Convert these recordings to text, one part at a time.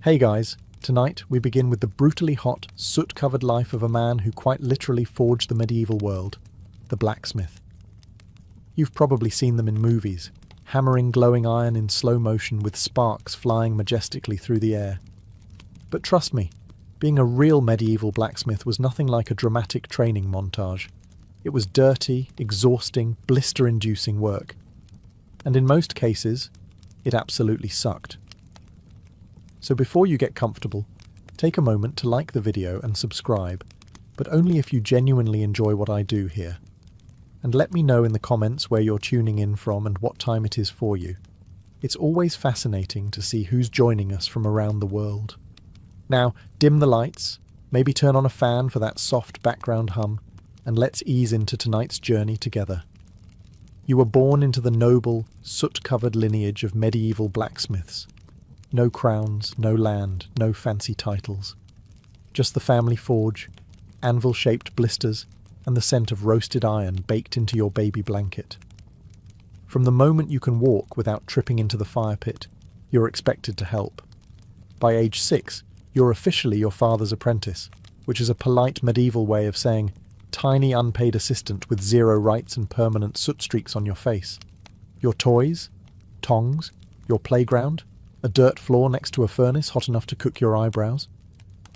Hey guys, tonight we begin with the brutally hot, soot-covered life of a man who quite literally forged the medieval world, the blacksmith. You've probably seen them in movies, hammering glowing iron in slow motion with sparks flying majestically through the air. But trust me, being a real medieval blacksmith was nothing like a dramatic training montage. It was dirty, exhausting, blister-inducing work. And in most cases, it absolutely sucked. So before you get comfortable, take a moment to like the video and subscribe, but only if you genuinely enjoy what I do here. And let me know in the comments where you're tuning in from and what time it is for you. It's always fascinating to see who's joining us from around the world. Now, dim the lights, maybe turn on a fan for that soft background hum, and let's ease into tonight's journey together. You were born into the noble, soot-covered lineage of medieval blacksmiths. No crowns, no land, no fancy titles. Just the family forge, anvil-shaped blisters, and the scent of roasted iron baked into your baby blanket. From the moment you can walk without tripping into the fire pit, you're expected to help. By age 6, you're officially your father's apprentice, which is a polite medieval way of saying tiny unpaid assistant with zero rights and permanent soot streaks on your face. Your toys, tongs, your playground, a dirt floor next to a furnace hot enough to cook your eyebrows.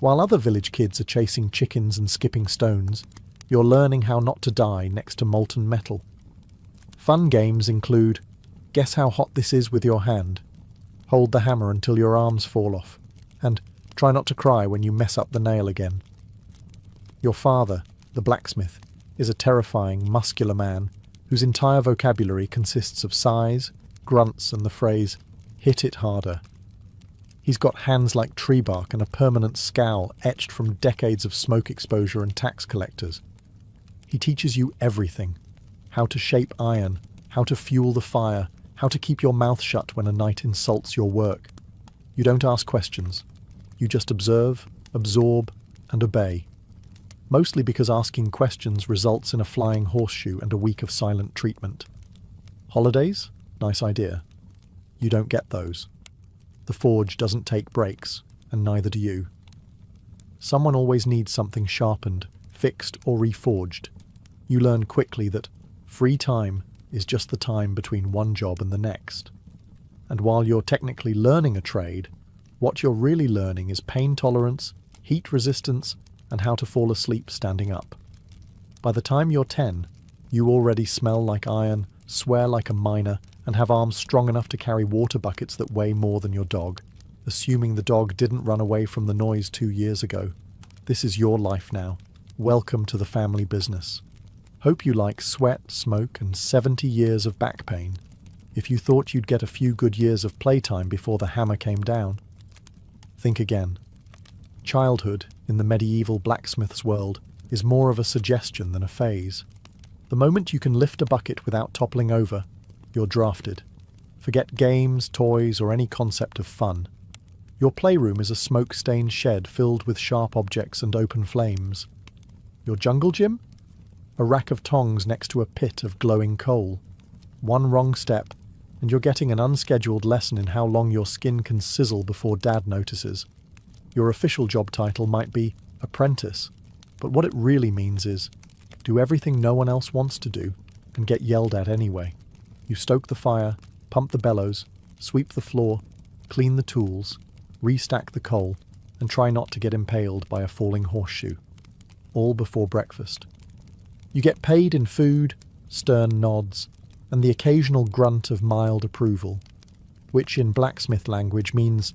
While other village kids are chasing chickens and skipping stones, you're learning how not to die next to molten metal. Fun games include guess how hot this is with your hand, hold the hammer until your arms fall off, and try not to cry when you mess up the nail again. Your father, the blacksmith, is a terrifying, muscular man whose entire vocabulary consists of sighs, grunts, and the phrase, "hit it harder." He's got hands like tree bark and a permanent scowl etched from decades of smoke exposure and tax collectors. He teaches you everything. How to shape iron, how to fuel the fire, how to keep your mouth shut when a knight insults your work. You don't ask questions. You just observe, absorb, and obey. Mostly because asking questions results in a flying horseshoe and a week of silent treatment. Holidays? Nice idea. You don't get those. The forge doesn't take breaks, and neither do you. Someone always needs something sharpened, fixed, or reforged. You learn quickly that free time is just the time between one job and the next. And while you're technically learning a trade, what you're really learning is pain tolerance, heat resistance, and how to fall asleep standing up. By the time you're 10, you already smell like iron, swear like a miner, and have arms strong enough to carry water buckets that weigh more than your dog, assuming the dog didn't run away from the noise 2 years ago. This is your life now. Welcome to the family business. Hope you like sweat, smoke, and 70 years of back pain. If you thought you'd get a few good years of playtime before the hammer came down, think again. Childhood, in the medieval blacksmith's world, is more of a suggestion than a phase. The moment you can lift a bucket without toppling over, you're drafted. Forget games, toys, or any concept of fun. Your playroom is a smoke-stained shed filled with sharp objects and open flames. Your jungle gym? A rack of tongs next to a pit of glowing coal. One wrong step, and you're getting an unscheduled lesson in how long your skin can sizzle before Dad notices. Your official job title might be apprentice, but what it really means is do everything no one else wants to do and get yelled at anyway. You stoke the fire, pump the bellows, sweep the floor, clean the tools, restack the coal, and try not to get impaled by a falling horseshoe. All before breakfast. You get paid in food, stern nods, and the occasional grunt of mild approval, which in blacksmith language means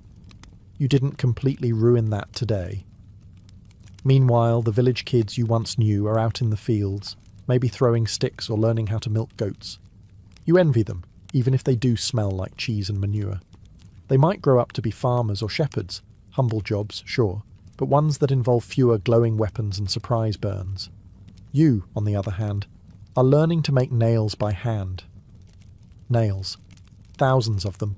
you didn't completely ruin that today. Meanwhile, the village kids you once knew are out in the fields, maybe throwing sticks or learning how to milk goats. You envy them, even if they do smell like cheese and manure. They might grow up to be farmers or shepherds, humble jobs, sure, but ones that involve fewer glowing weapons and surprise burns. You, on the other hand, are learning to make nails by hand. Nails. Thousands of them.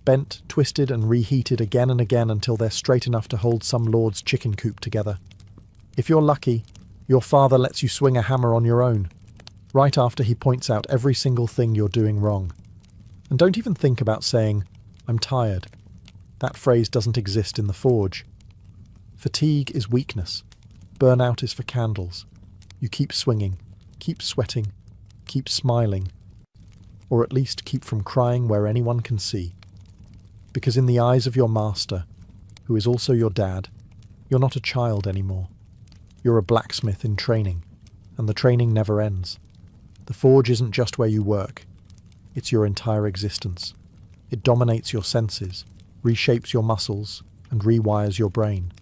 Bent, twisted, and reheated again and again until they're straight enough to hold some lord's chicken coop together. If you're lucky, your father lets you swing a hammer on your own, right after he points out every single thing you're doing wrong. And don't even think about saying, "I'm tired." That phrase doesn't exist in the forge. Fatigue is weakness. Burnout is for candles. You keep swinging, keep sweating, keep smiling, or at least keep from crying where anyone can see. Because in the eyes of your master, who is also your dad, you're not a child anymore. You're a blacksmith in training, and the training never ends. The forge isn't just where you work. It's your entire existence. It dominates your senses, reshapes your muscles, and rewires your brain.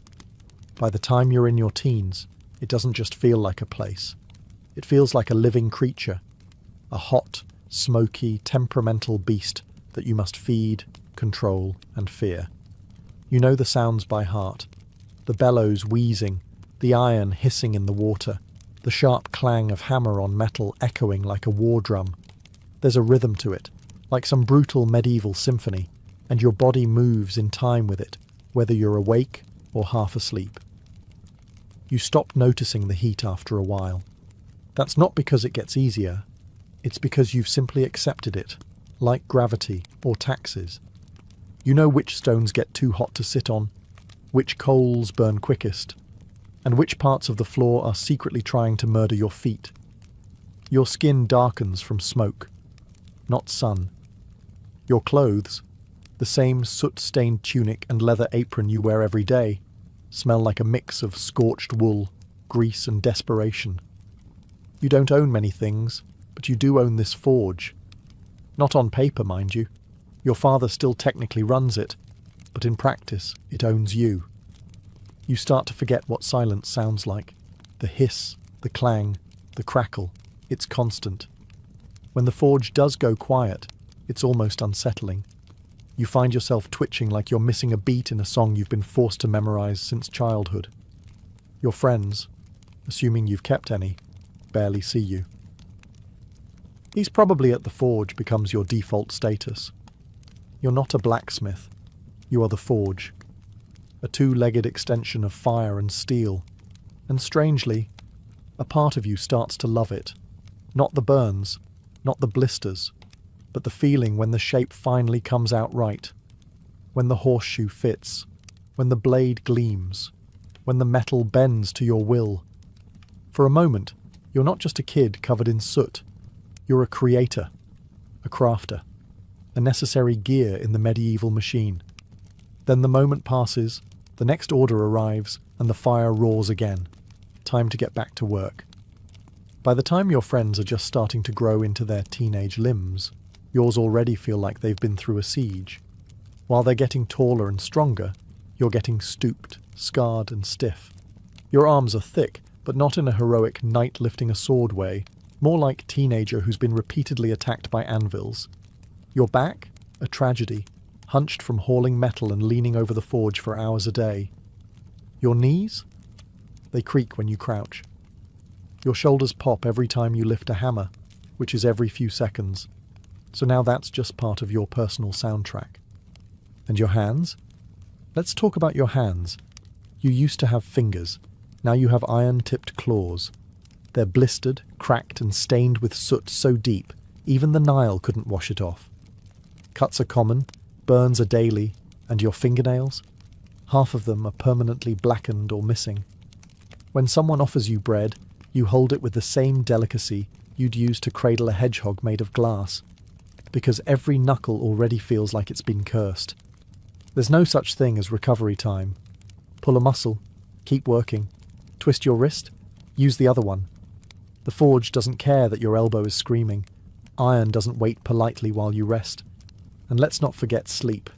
By the time you're in your teens, it doesn't just feel like a place. It feels like a living creature, a hot, smoky, temperamental beast that you must feed, control, and fear. You know the sounds by heart. The bellows wheezing, the iron hissing in the water, the sharp clang of hammer on metal echoing like a war drum. There's a rhythm to it, like some brutal medieval symphony, and your body moves in time with it, whether you're awake or half asleep. You stop noticing the heat after a while. That's not because it gets easier, it's because you've simply accepted it, like gravity or taxes. You know which stones get too hot to sit on, which coals burn quickest, and which parts of the floor are secretly trying to murder your feet. Your skin darkens from smoke, not sun. Your clothes, the same soot-stained tunic and leather apron you wear every day, smell like a mix of scorched wool, grease and desperation. You don't own many things, but you do own this forge. Not on paper, mind you. Your father still technically runs it, but in practice, it owns you. You start to forget what silence sounds like. The hiss, the clang, the crackle, it's constant. When the forge does go quiet, it's almost unsettling. You find yourself twitching like you're missing a beat in a song you've been forced to memorize since childhood. Your friends, assuming you've kept any, barely see you. He's probably at the forge becomes your default status. You're not a blacksmith. You are the forge. A two-legged extension of fire and steel. And strangely, a part of you starts to love it. Not the burns, not the blisters, but the feeling when the shape finally comes out right. When the horseshoe fits. When the blade gleams. When the metal bends to your will. For a moment, you're not just a kid covered in soot. You're a creator, a crafter, a necessary gear in the medieval machine. Then the moment passes, the next order arrives, and the fire roars again. Time to get back to work. By the time your friends are just starting to grow into their teenage limbs, yours already feel like they've been through a siege. While they're getting taller and stronger, you're getting stooped, scarred and stiff. Your arms are thick, but not in a heroic knight lifting a sword way, more like teenager who's been repeatedly attacked by anvils. Your back? A tragedy, hunched from hauling metal and leaning over the forge for hours a day. Your knees? They creak when you crouch. Your shoulders pop every time you lift a hammer, which is every few seconds. So now that's just part of your personal soundtrack. And your hands? Let's talk about your hands. You used to have fingers. Now you have iron-tipped claws. They're blistered, cracked and stained with soot so deep, even the Nile couldn't wash it off. Cuts are common, burns are daily, and your fingernails? Half of them are permanently blackened or missing. When someone offers you bread, you hold it with the same delicacy you'd use to cradle a hedgehog made of glass, because every knuckle already feels like it's been cursed. There's no such thing as recovery time. Pull a muscle, keep working. Twist your wrist, use the other one. The forge doesn't care that your elbow is screaming. Iron doesn't wait politely while you rest. And let's not forget sleep.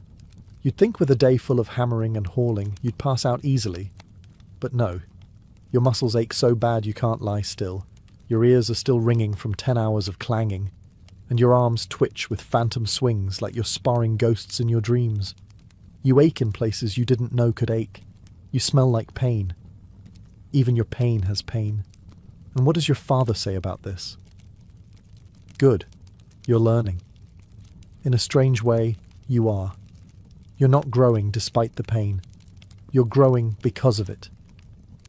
You'd think with a day full of hammering and hauling, you'd pass out easily. But no. Your muscles ache so bad you can't lie still. Your ears are still ringing from 10 hours of clanging. And your arms twitch with phantom swings like you're sparring ghosts in your dreams. You ache in places you didn't know could ache. You smell like pain. Even your pain has pain. And what does your father say about this? Good. You're learning. In a strange way, you are. You're not growing despite the pain. You're growing because of it.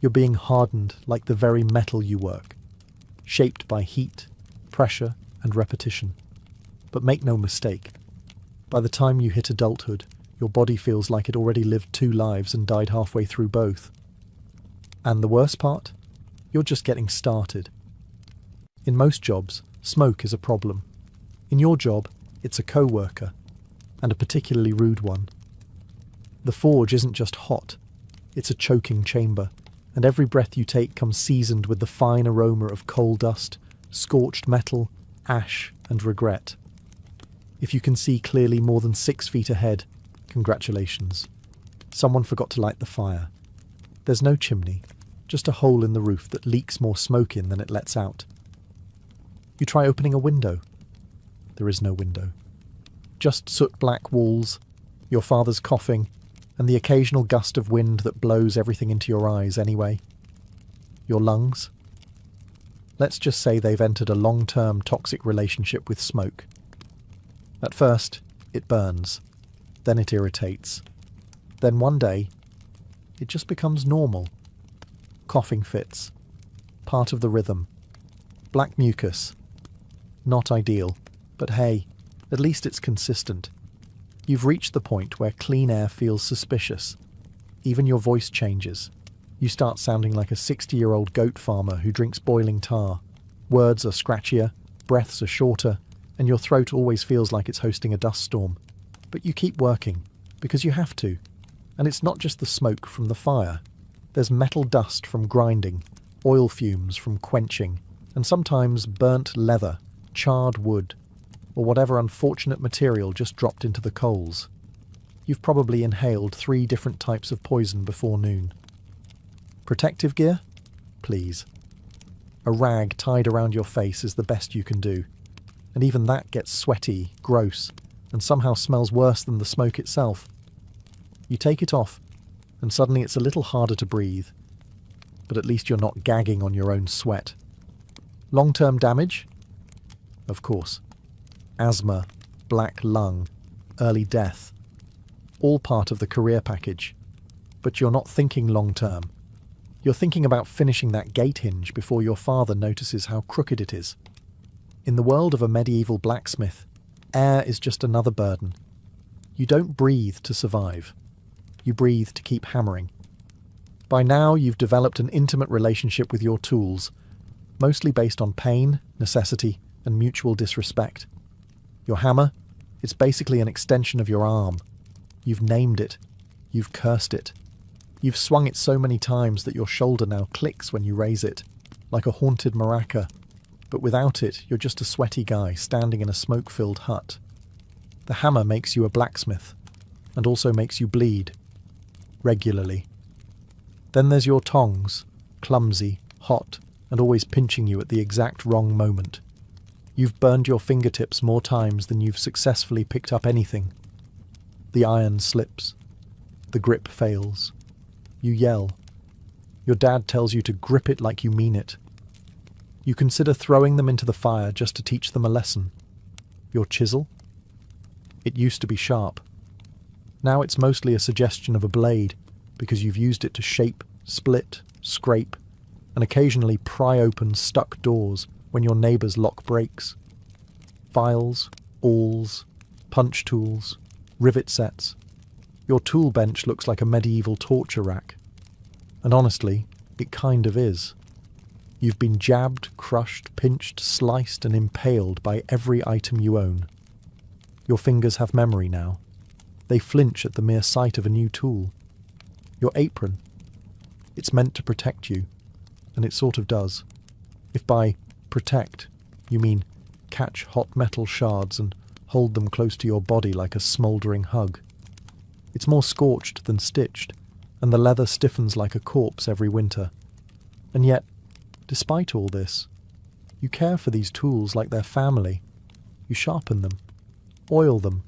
You're being hardened like the very metal you work, shaped by heat, pressure, and repetition. But make no mistake, by the time you hit adulthood, Your body feels like it already lived 2 lives and died halfway through both. And the worst part? You're just getting started. In most jobs, smoke is a problem. In your job, it's a co-worker, and a particularly rude one. The forge isn't just hot, it's a choking chamber, and every breath you take comes seasoned with the fine aroma of coal dust, scorched metal, ash, and regret. If you can see clearly more than 6 feet ahead, congratulations. Someone forgot to light the fire. There's no chimney, just a hole in the roof that leaks more smoke in than it lets out. You try opening a window. There is no window. Just soot-black walls, your father's coughing, and the occasional gust of wind that blows everything into your eyes anyway. Your lungs? Let's just say they've entered a long-term toxic relationship with smoke. At first, it burns. Then it irritates. Then one day, it just becomes normal. Coughing fits. Part of the rhythm. Black mucus. Not ideal, but hey, at least it's consistent. You've reached the point where clean air feels suspicious. Even your voice changes. You start sounding like a 60-year-old goat farmer who drinks boiling tar. Words are scratchier, breaths are shorter, and your throat always feels like it's hosting a dust storm. But you keep working, because you have to. And it's not just the smoke from the fire. There's metal dust from grinding, oil fumes from quenching, and sometimes burnt leather, charred wood, or whatever unfortunate material just dropped into the coals. You've probably inhaled 3 different types of poison before noon. Protective gear? Please. A rag tied around your face is the best you can do, and even that gets sweaty, gross, and somehow smells worse than the smoke itself. You take it off, and suddenly it's a little harder to breathe, but at least you're not gagging on your own sweat. Long-term damage? Of course. Asthma, black lung, early death. All part of the career package. But you're not thinking long-term. You're thinking about finishing that gate hinge before your father notices how crooked it is. In the world of a medieval blacksmith, air is just another burden. You don't breathe to survive. You breathe to keep hammering. By now, you've developed an intimate relationship with your tools, mostly based on pain, necessity, and mutual disrespect. Your hammer? It's basically an extension of your arm. You've named it. You've cursed it. You've swung it so many times that your shoulder now clicks when you raise it, like a haunted maraca. But without it, you're just a sweaty guy standing in a smoke-filled hut. The hammer makes you a blacksmith, and also makes you bleed. Regularly. Then there's your tongs, clumsy, hot, and always pinching you at the exact wrong moment. You've burned your fingertips more times than you've successfully picked up anything. The iron slips. The grip fails. You yell. Your dad tells you to grip it like you mean it. You consider throwing them into the fire just to teach them a lesson. Your chisel? It used to be sharp. Now it's mostly a suggestion of a blade, because you've used it to shape, split, scrape, and occasionally pry open stuck doors when your neighbours lock brakes. Files, awls, punch tools, rivet sets. Your tool bench looks like a medieval torture rack. And honestly, it kind of is. You've been jabbed, crushed, pinched, sliced, and impaled by every item you own. Your fingers have memory now. They flinch at the mere sight of a new tool. Your apron. It's meant to protect you, and it sort of does. If by protect you mean catch hot metal shards and hold them close to your body like a smouldering hug. It's more scorched than stitched, and the leather stiffens like a corpse every winter. And yet, despite all this, you care for these tools like they're family. You sharpen them, oil them,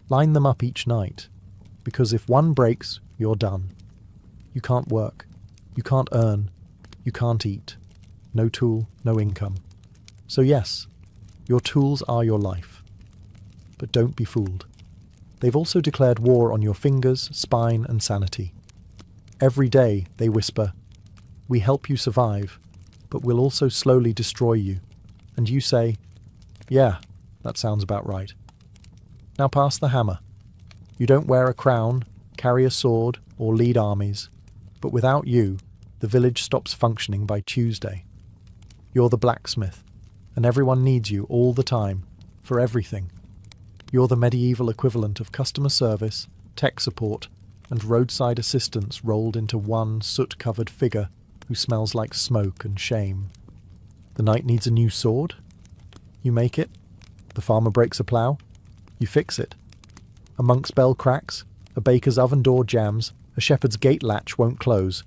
line them up each night, because if one breaks, you're done. You can't work, you can't earn, you can't eat. No tool, no income. So yes, your tools are your life. But don't be fooled. They've also declared war on your fingers, spine, and sanity. Every day they whisper, "We help you survive, but we'll also slowly destroy you." And you say, "Yeah, that sounds about right." Now pass the hammer. You don't wear a crown, carry a sword, or lead armies, but without you, the village stops functioning by Tuesday. You're the blacksmith, and everyone needs you all the time, for everything. You're the medieval equivalent of customer service, tech support, and roadside assistance rolled into one soot-covered figure who smells like smoke and shame. The knight needs a new sword? You make it. The farmer breaks a plough? You fix it. A monk's bell cracks, a baker's oven door jams, a shepherd's gate latch won't close.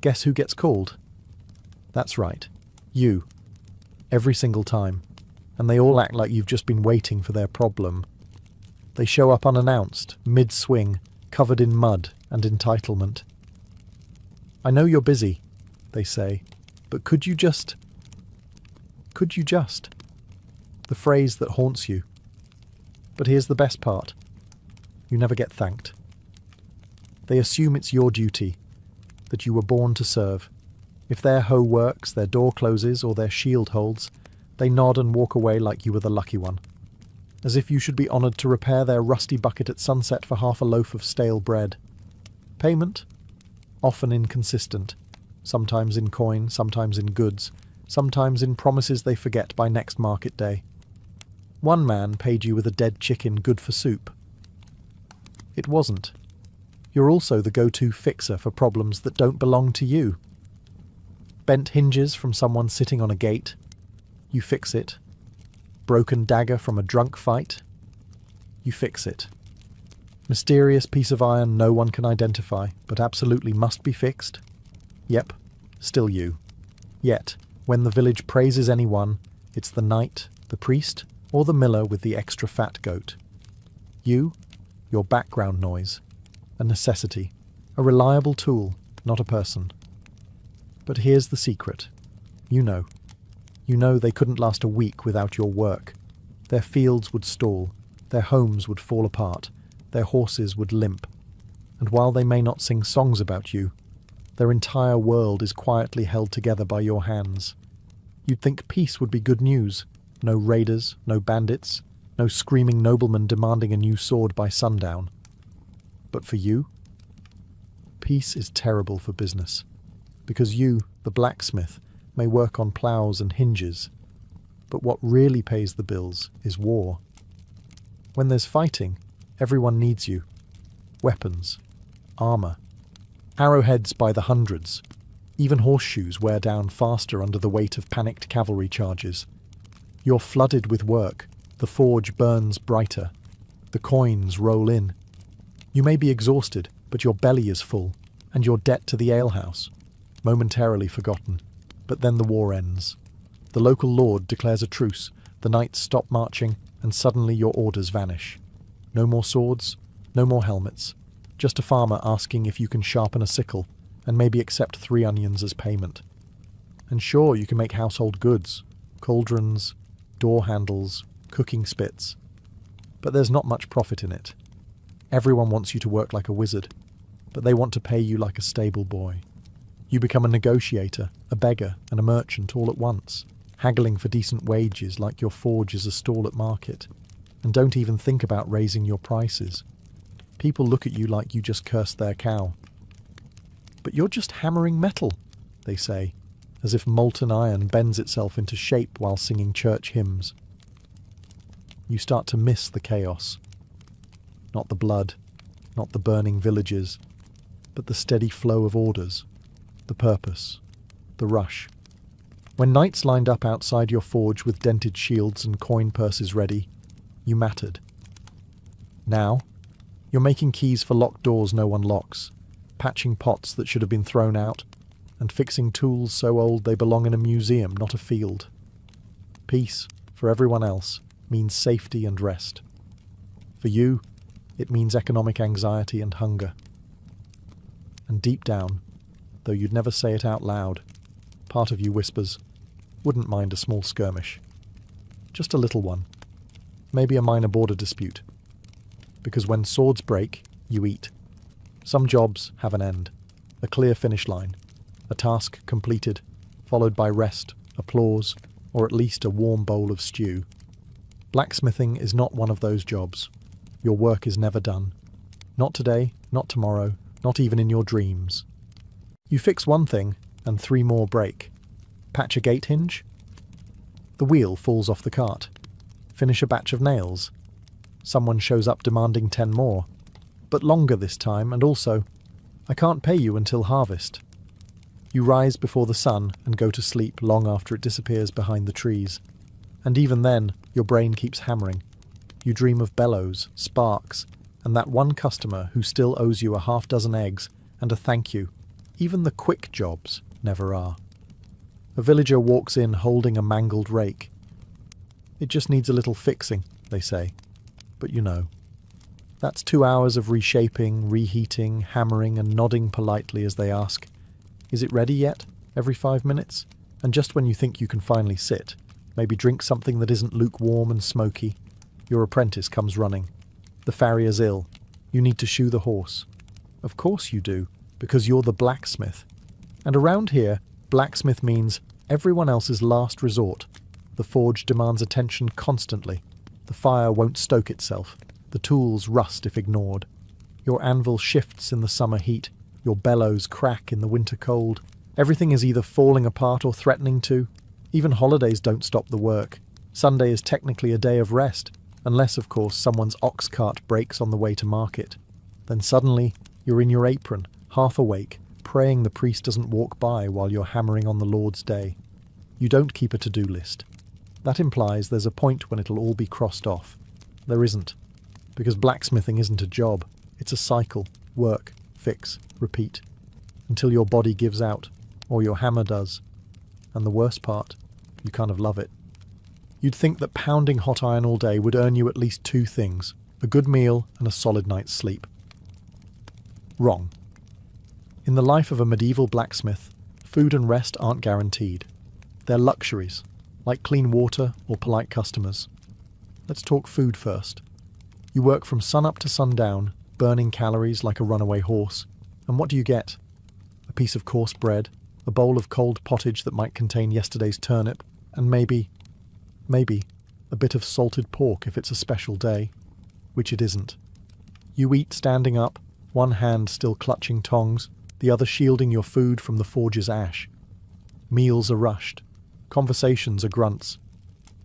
Guess who gets called? That's right, you. Every single time. And they all act like you've just been waiting for their problem. They show up unannounced, mid-swing, covered in mud and entitlement. I know you're busy, they say, but could you just... The phrase that haunts you. But here's the best part. You never get thanked. They assume it's your duty, that you were born to serve. If their hoe works, their door closes, or their shield holds, they nod and walk away like you were the lucky one. As if you should be honoured to repair their rusty bucket at sunset for half a loaf of stale bread. Payment? Often inconsistent. Sometimes in coin, sometimes in goods, sometimes in promises they forget by next market day. One man paid you with a dead chicken good for soup. It wasn't. You're also the go-to fixer for problems that don't belong to you. Bent hinges from someone sitting on a gate. You fix it. Broken dagger from a drunk fight. You fix it. Mysterious piece of iron no one can identify, but absolutely must be fixed. Yep, still you. Yet, when the village praises anyone, it's the knight, the priest, or the miller with the extra fat goat. You, your background noise. A necessity. A reliable tool, not a person. But here's the secret. You know. You know they couldn't last a week without your work. Their fields would stall, their homes would fall apart, their horses would limp. And while they may not sing songs about you, their entire world is quietly held together by your hands. You'd think peace would be good news. No raiders, no bandits, no screaming noblemen demanding a new sword by sundown. But for you, peace is terrible for business. Because you, the blacksmith, may work on ploughs and hinges, but what really pays the bills is war. When there's fighting, everyone needs you. Weapons, armour, arrowheads by the hundreds. Even horseshoes wear down faster under the weight of panicked cavalry charges. You're flooded with work, the forge burns brighter, the coins roll in. You may be exhausted, but your belly is full, and your debt to the alehouse, momentarily forgotten. But then the war ends. The local lord declares a truce, the knights stop marching, and suddenly your orders vanish. No more swords, no more helmets, just a farmer asking if you can sharpen a sickle, and maybe accept 3 onions as payment. And sure, you can make household goods, cauldrons, door handles, cooking spits. But there's not much profit in it. Everyone wants you to work like a wizard, but they want to pay you like a stable boy. You become a negotiator, a beggar, and a merchant all at once, haggling for decent wages like your forge is a stall at market, and don't even think about raising your prices. People look at you like you just cursed their cow. But you're just hammering metal, they say, as if molten iron bends itself into shape while singing church hymns. You start to miss the chaos. Not the blood, not the burning villages, but the steady flow of orders, the purpose, the rush. When knights lined up outside your forge with dented shields and coin purses ready, you mattered. Now, you're making keys for locked doors no one locks, patching pots that should have been thrown out, and fixing tools so old they belong in a museum, not a field. Peace, for everyone else, means safety and rest. For you, it means economic anxiety and hunger. And deep down, though you'd never say it out loud, part of you whispers, wouldn't mind a small skirmish. Just a little one. Maybe a minor border dispute. Because when swords break, you eat. Some jobs have an end, a clear finish line, a task completed, followed by rest, applause, or at least a warm bowl of stew. Blacksmithing is not one of those jobs. Your work is never done. Not today, not tomorrow, not even in your dreams. You fix one thing, and 3 more break. Patch a gate hinge? The wheel falls off the cart. Finish a batch of nails? Someone shows up demanding 10 more. But longer this time, and also, I can't pay you until harvest. You rise before the sun and go to sleep long after it disappears behind the trees. And even then, your brain keeps hammering. You dream of bellows, sparks, and that one customer who still owes you a half-dozen eggs and a thank you. Even the quick jobs never are. A villager walks in holding a mangled rake. It just needs a little fixing, they say. But you know. That's 2 hours of reshaping, reheating, hammering, and nodding politely as they ask, "Is it ready yet?" every 5 minutes. And just when you think you can finally sit, maybe drink something that isn't lukewarm and smoky, your apprentice comes running. The farrier's ill. You need to shoe the horse. Of course you do, because you're the blacksmith. And around here, blacksmith means everyone else's last resort. The forge demands attention constantly. The fire won't stoke itself. The tools rust if ignored. Your anvil shifts in the summer heat. Your bellows crack in the winter cold. Everything is either falling apart or threatening to. Even holidays don't stop the work. Sunday is technically a day of rest, unless, of course, someone's ox cart breaks on the way to market. Then suddenly, you're in your apron, half awake, praying the priest doesn't walk by while you're hammering on the Lord's day. You don't keep a to-do list. That implies there's a point when it'll all be crossed off. There isn't. Because blacksmithing isn't a job. It's a cycle. Work, fix, repeat. Until your body gives out, or your hammer does. And the worst part, you kind of love it. You'd think that pounding hot iron all day would earn you at least 2 things, a good meal and a solid night's sleep. Wrong. In the life of a medieval blacksmith, food and rest aren't guaranteed. They're luxuries, like clean water or polite customers. Let's talk food first. You work from sunup to sundown, burning calories like a runaway horse. And what do you get? A piece of coarse bread, a bowl of cold pottage that might contain yesterday's turnip, and maybe, a bit of salted pork if it's a special day, which it isn't. You eat standing up, one hand still clutching tongs, the other shielding your food from the forge's ash. Meals are rushed. Conversations are grunts.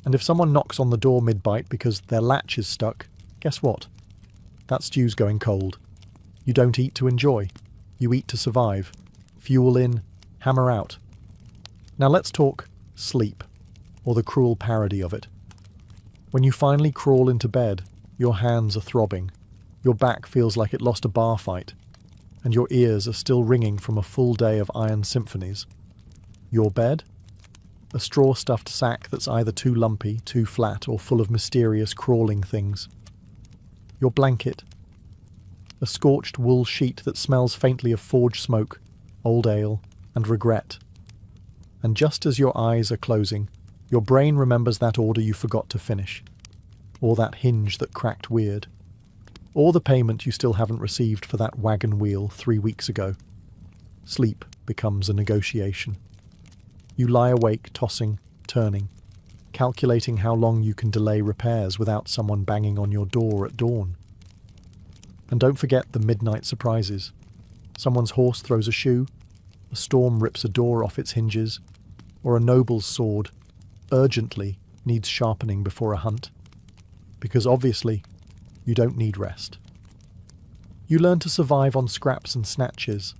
And if someone knocks on the door mid-bite because their latch is stuck, guess what? That stew's going cold. You don't eat to enjoy. You eat to survive. Fuel in, hammer out. Now let's talk sleep, or the cruel parody of it. When you finally crawl into bed, your hands are throbbing. Your back feels like it lost a bar fight. And your ears are still ringing from a full day of iron symphonies. Your bed? A straw-stuffed sack that's either too lumpy, too flat, or full of mysterious crawling things. Your blanket? A scorched wool sheet that smells faintly of forge smoke, old ale, and regret. And just as your eyes are closing, your brain remembers that order you forgot to finish, or that hinge that cracked weird, or the payment you still haven't received for that wagon wheel 3 weeks ago. Sleep becomes a negotiation. You lie awake, tossing, turning, calculating how long you can delay repairs without someone banging on your door at dawn. And don't forget the midnight surprises. Someone's horse throws a shoe, a storm rips a door off its hinges, or a noble's sword urgently needs sharpening before a hunt. Because obviously, you don't need rest. You learn to survive on scraps and snatches,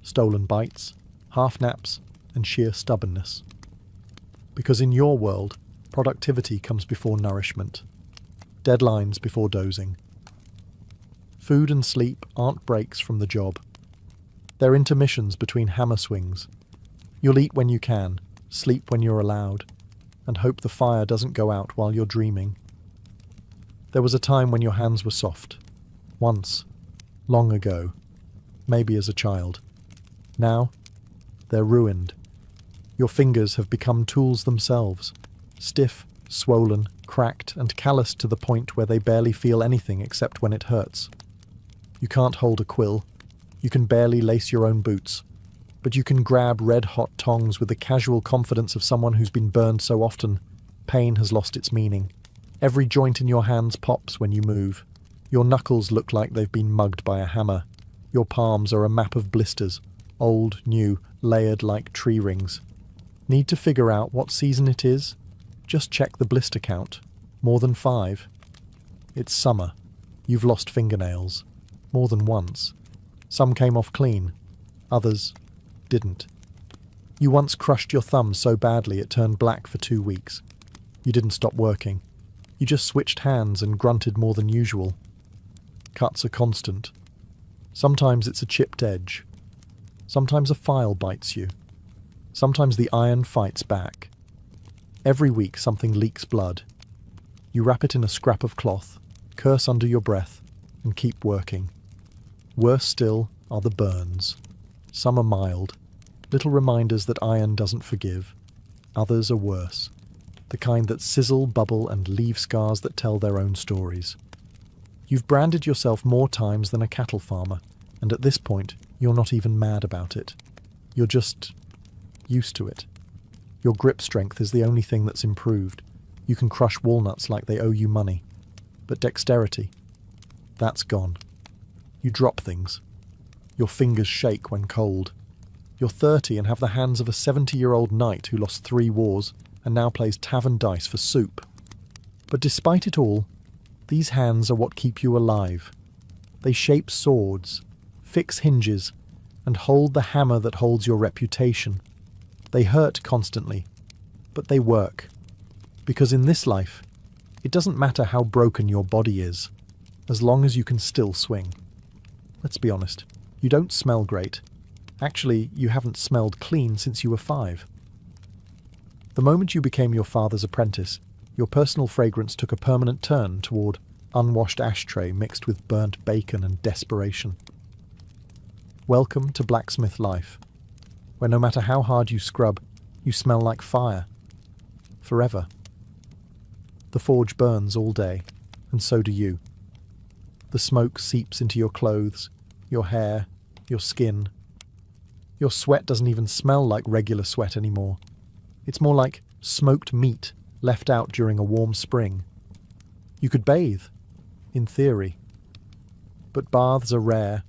stolen bites, half naps, and sheer stubbornness. Because in your world, productivity comes before nourishment, deadlines before dozing. Food and sleep aren't breaks from the job. They're intermissions between hammer swings. You'll eat when you can, sleep when you're allowed, and hope the fire doesn't go out while you're dreaming. There was a time when your hands were soft. Once. Long ago. Maybe as a child. Now, they're ruined. Your fingers have become tools themselves. Stiff, swollen, cracked, and calloused to the point where they barely feel anything except when it hurts. You can't hold a quill. You can barely lace your own boots. But you can grab red-hot tongs with the casual confidence of someone who's been burned so often, pain has lost its meaning. Every joint in your hands pops when you move. Your knuckles look like they've been mugged by a hammer. Your palms are a map of blisters, old, new, layered like tree rings. Need to figure out what season it is? Just check the blister count. More than 5. It's summer. You've lost fingernails. More than once. Some came off clean. Others didn't. You once crushed your thumb so badly it turned black for 2 weeks. You didn't stop working. You just switched hands and grunted more than usual. Cuts are constant. Sometimes it's a chipped edge. Sometimes a file bites you. Sometimes the iron fights back. Every week something leaks blood. You wrap it in a scrap of cloth, curse under your breath, and keep working. Worse still are the burns. Some are mild, little reminders that iron doesn't forgive. Others are worse, the kind that sizzle, bubble, and leave scars that tell their own stories. You've branded yourself more times than a cattle farmer, and at this point, you're not even mad about it. You're just used to it. Your grip strength is the only thing that's improved. You can crush walnuts like they owe you money. But dexterity, that's gone. You drop things. Your fingers shake when cold. You're 30 and have the hands of a 70-year-old knight who lost 3 wars and now plays tavern dice for soup. But despite it all, these hands are what keep you alive. They shape swords, fix hinges, and hold the hammer that holds your reputation. They hurt constantly, but they work. Because in this life, it doesn't matter how broken your body is, as long as you can still swing. Let's be honest, you don't smell great. Actually, you haven't smelled clean since you were 5. The moment you became your father's apprentice, your personal fragrance took a permanent turn toward unwashed ashtray mixed with burnt bacon and desperation. Welcome to blacksmith life, where no matter how hard you scrub, you smell like fire. Forever. The forge burns all day, and so do you. The smoke seeps into your clothes, your hair, your skin. Your sweat doesn't even smell like regular sweat anymore. It's more like smoked meat left out during a warm spring. You could bathe, in theory. But baths are rare,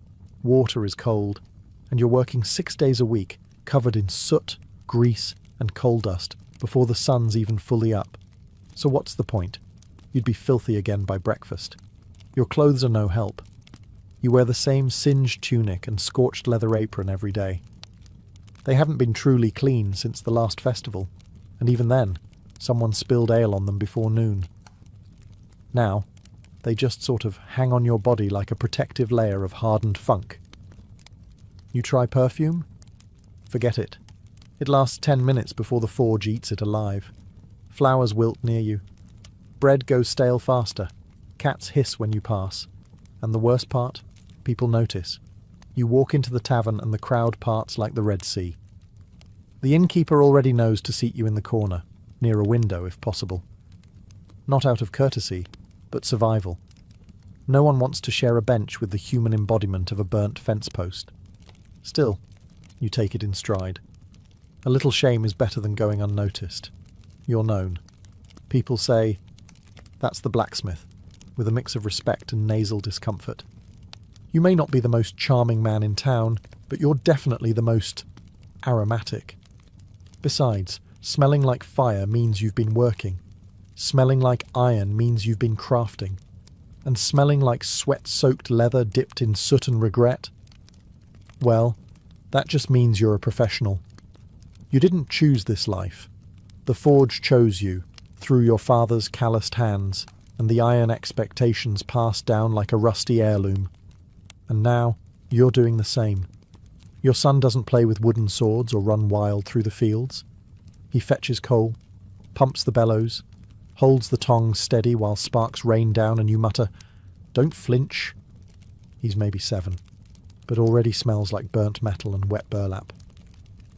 water is cold, and you're working 6 days a week, covered in soot, grease, and coal dust, before the sun's even fully up. So what's the point? You'd be filthy again by breakfast. Your clothes are no help. You wear the same singed tunic and scorched leather apron every day. They haven't been truly clean since the last festival, and even then, someone spilled ale on them before noon. Now, they just sort of hang on your body like a protective layer of hardened funk. You try perfume? Forget it. It lasts 10 minutes before the forge eats it alive. Flowers wilt near you. Bread goes stale faster. Cats hiss when you pass. And the worst part? People notice. You walk into the tavern and the crowd parts like the Red Sea. The innkeeper already knows to seat you in the corner, near a window if possible. Not out of courtesy, but survival. No one wants to share a bench with the human embodiment of a burnt fence post. Still, you take it in stride. A little shame is better than going unnoticed. You're known. People say, "That's the blacksmith," with a mix of respect and nasal discomfort. You may not be the most charming man in town, but you're definitely the most aromatic. Besides, smelling like fire means you've been working. Smelling like iron means you've been crafting. And smelling like sweat-soaked leather dipped in soot and regret? Well, that just means you're a professional. You didn't choose this life. The forge chose you, through your father's calloused hands, and the iron expectations passed down like a rusty heirloom. And now, you're doing the same. Your son doesn't play with wooden swords or run wild through the fields. He fetches coal, pumps the bellows, holds the tongs steady while sparks rain down and you mutter, "Don't flinch." He's maybe 7, but already smells like burnt metal and wet burlap.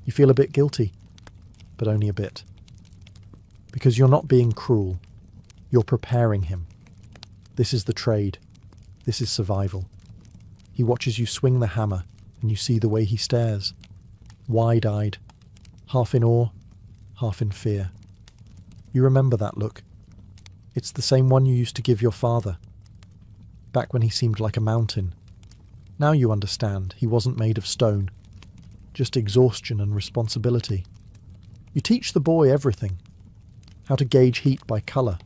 You feel a bit guilty, but only a bit. Because you're not being cruel. You're preparing him. This is the trade. This is survival. He watches you swing the hammer, and you see the way he stares. Wide-eyed, half in awe, half in fear. You remember that look. It's the same one you used to give your father. back when he seemed like a mountain. Now you understand he wasn't made of stone, just exhaustion and responsibility. You teach the boy everything. How to gauge heat by colour,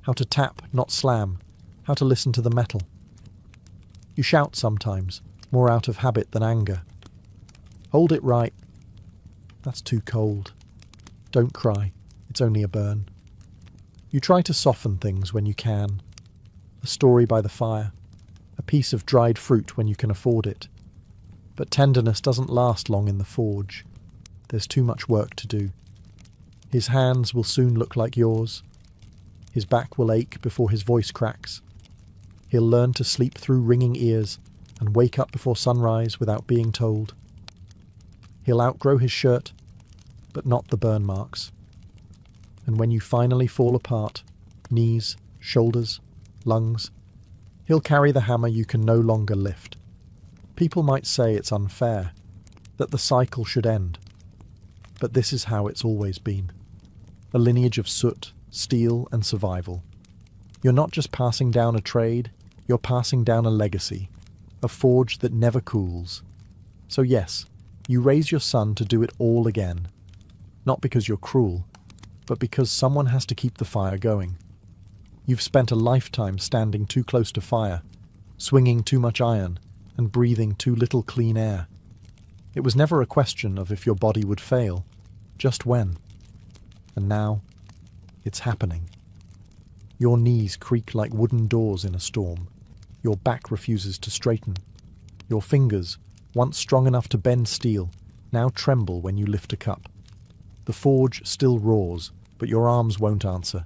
how to tap, not slam, how to listen to the metal. You shout sometimes, more out of habit than anger. Hold it right. That's too cold. Don't cry, it's only a burn. You try to soften things when you can. A story by the fire, a piece of dried fruit when you can afford it. But tenderness doesn't last long in the forge. There's too much work to do. His hands will soon look like yours. His back will ache before his voice cracks. He'll learn to sleep through ringing ears and wake up before sunrise without being told. He'll outgrow his shirt, but not the burn marks. And when you finally fall apart, knees, shoulders, lungs, he'll carry the hammer you can no longer lift. People might say it's unfair, that the cycle should end. But this is how it's always been. A lineage of soot, steel, and survival. You're not just passing down a trade, you're passing down a legacy, a forge that never cools. So yes, you raise your son to do it all again. Not because you're cruel, but because someone has to keep the fire going. You've spent a lifetime standing too close to fire, swinging too much iron, and breathing too little clean air. It was never a question of if your body would fail, just when. And now, it's happening. Your knees creak like wooden doors in a storm. Your back refuses to straighten. Your fingers, once strong enough to bend steel, now tremble when you lift a cup. The forge still roars, but your arms won't answer.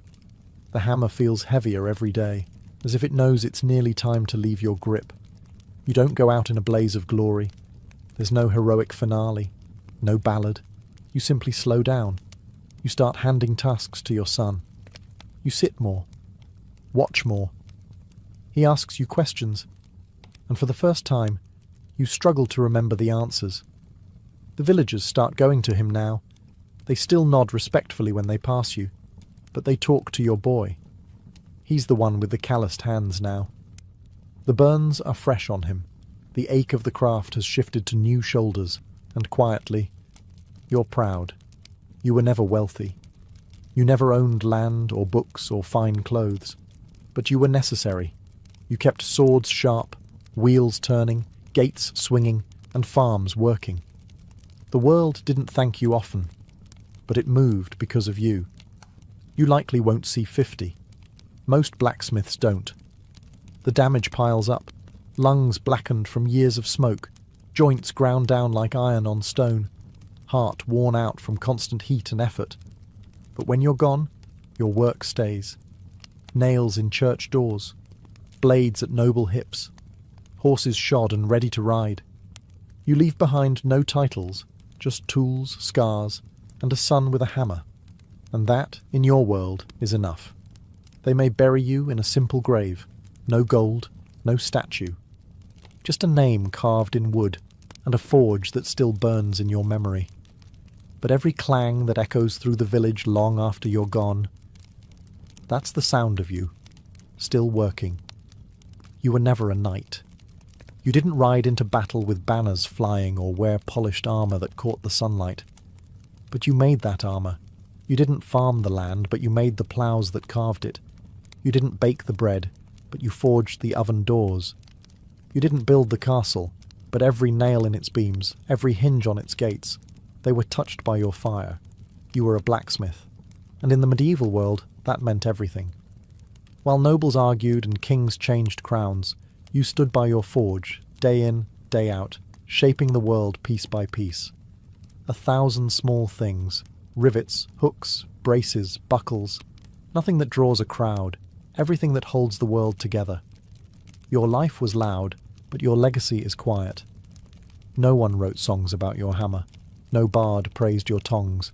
The hammer feels heavier every day, as if it knows it's nearly time to leave your grip. You don't go out in a blaze of glory. There's no heroic finale, no ballad. You simply slow down. You start handing tasks to your son. You sit more, watch more. He asks you questions, and for the first time, you struggle to remember the answers. The villagers start going to him now. They still nod respectfully when they pass you, but they talk to your boy. He's the one with the calloused hands now. The burns are fresh on him. The ache of the craft has shifted to new shoulders, and quietly, you're proud. You were never wealthy. You never owned land or books or fine clothes, but you were necessary. You kept swords sharp, wheels turning, gates swinging, and farms working. The world didn't thank you often, but it moved because of you. You likely won't see 50. Most blacksmiths don't. The damage piles up, lungs blackened from years of smoke, joints ground down like iron on stone, heart worn out from constant heat and effort. But when you're gone, your work stays. Nails in church doors, blades at noble hips, horses shod and ready to ride. You leave behind no titles, just tools, scars, and a son with a hammer. And that, in your world, is enough. They may bury you in a simple grave, no gold, no statue. Just a name carved in wood, and a forge that still burns in your memory. But every clang that echoes through the village long after you're gone, that's the sound of you, still working. You were never a knight. You didn't ride into battle with banners flying or wear polished armour that caught the sunlight. But you made that armour. You didn't farm the land, but you made the ploughs that carved it. You didn't bake the bread, but you forged the oven doors. You didn't build the castle, but every nail in its beams, every hinge on its gates, they were touched by your fire. You were a blacksmith. And in the medieval world, that meant everything. While nobles argued and kings changed crowns, you stood by your forge, day in, day out, shaping the world piece by piece. 1,000 small things, rivets, hooks, braces, buckles, nothing that draws a crowd, everything that holds the world together. Your life was loud, but your legacy is quiet. No one wrote songs about your hammer, no bard praised your tongs,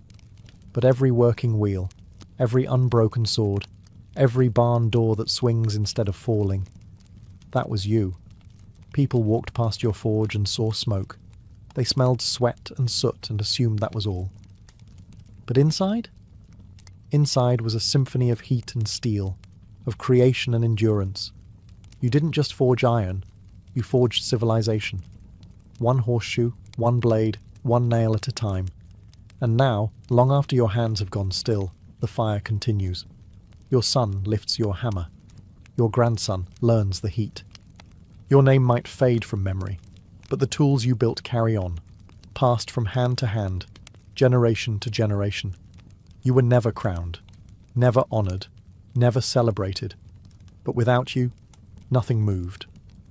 but every working wheel, every unbroken sword, every barn door that swings instead of falling, that was you. People walked past your forge and saw smoke. They smelled sweat and soot and assumed that was all. But inside? Inside was a symphony of heat and steel, of creation and endurance. You didn't just forge iron, you forged civilization. One horseshoe, one blade, one nail at a time. And now, long after your hands have gone still, the fire continues. Your son lifts your hammer. Your grandson learns the heat. Your name might fade from memory, but the tools you built carry on, passed from hand to hand, generation to generation. You were never crowned, never honoured, never celebrated. But without you, nothing moved.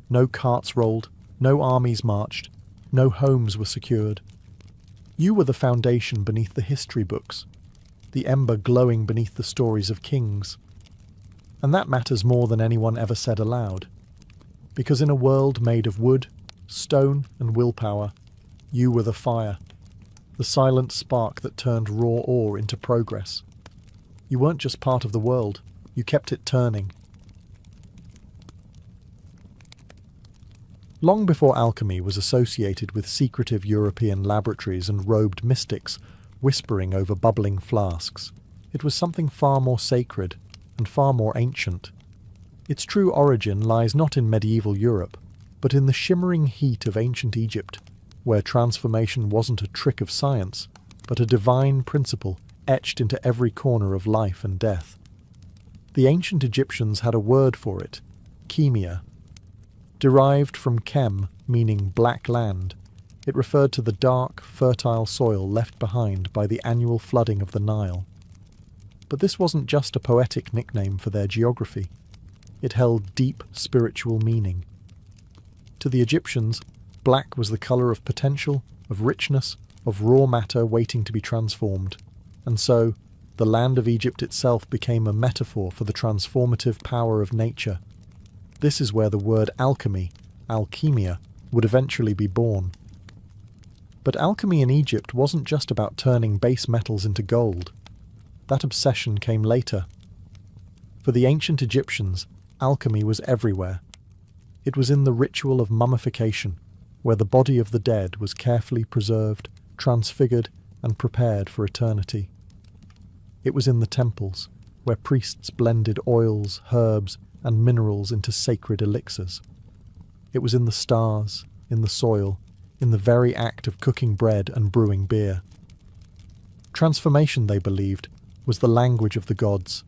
No carts rolled, no armies marched, no homes were secured. You were the foundation beneath the history books, the ember glowing beneath the stories of kings. And that matters more than anyone ever said aloud. Because in a world made of wood, stone and willpower, you were the fire, the silent spark that turned raw ore into progress. You weren't just part of the world, you kept it turning. Long before alchemy was associated with secretive European laboratories and robed mystics whispering over bubbling flasks, it was something far more sacred and far more ancient. Its true origin lies not in medieval Europe, but in the shimmering heat of ancient Egypt, where transformation wasn't a trick of science, but a divine principle etched into every corner of life and death. The ancient Egyptians had a word for it, chemia. Derived from chem, meaning black land, it referred to the dark, fertile soil left behind by the annual flooding of the Nile. But this wasn't just a poetic nickname for their geography. It held deep spiritual meaning. To the Egyptians, black was the colour of potential, of richness, of raw matter waiting to be transformed. And so, the land of Egypt itself became a metaphor for the transformative power of nature. This is where the word alchemy, alchemia, would eventually be born. But alchemy in Egypt wasn't just about turning base metals into gold. That obsession came later. For the ancient Egyptians, alchemy was everywhere. It was in the ritual of mummification, where the body of the dead was carefully preserved, transfigured, and prepared for eternity. It was in the temples, where priests blended oils, herbs, and minerals into sacred elixirs. It was in the stars, in the soil, in the very act of cooking bread and brewing beer. Transformation, they believed, was the language of the gods.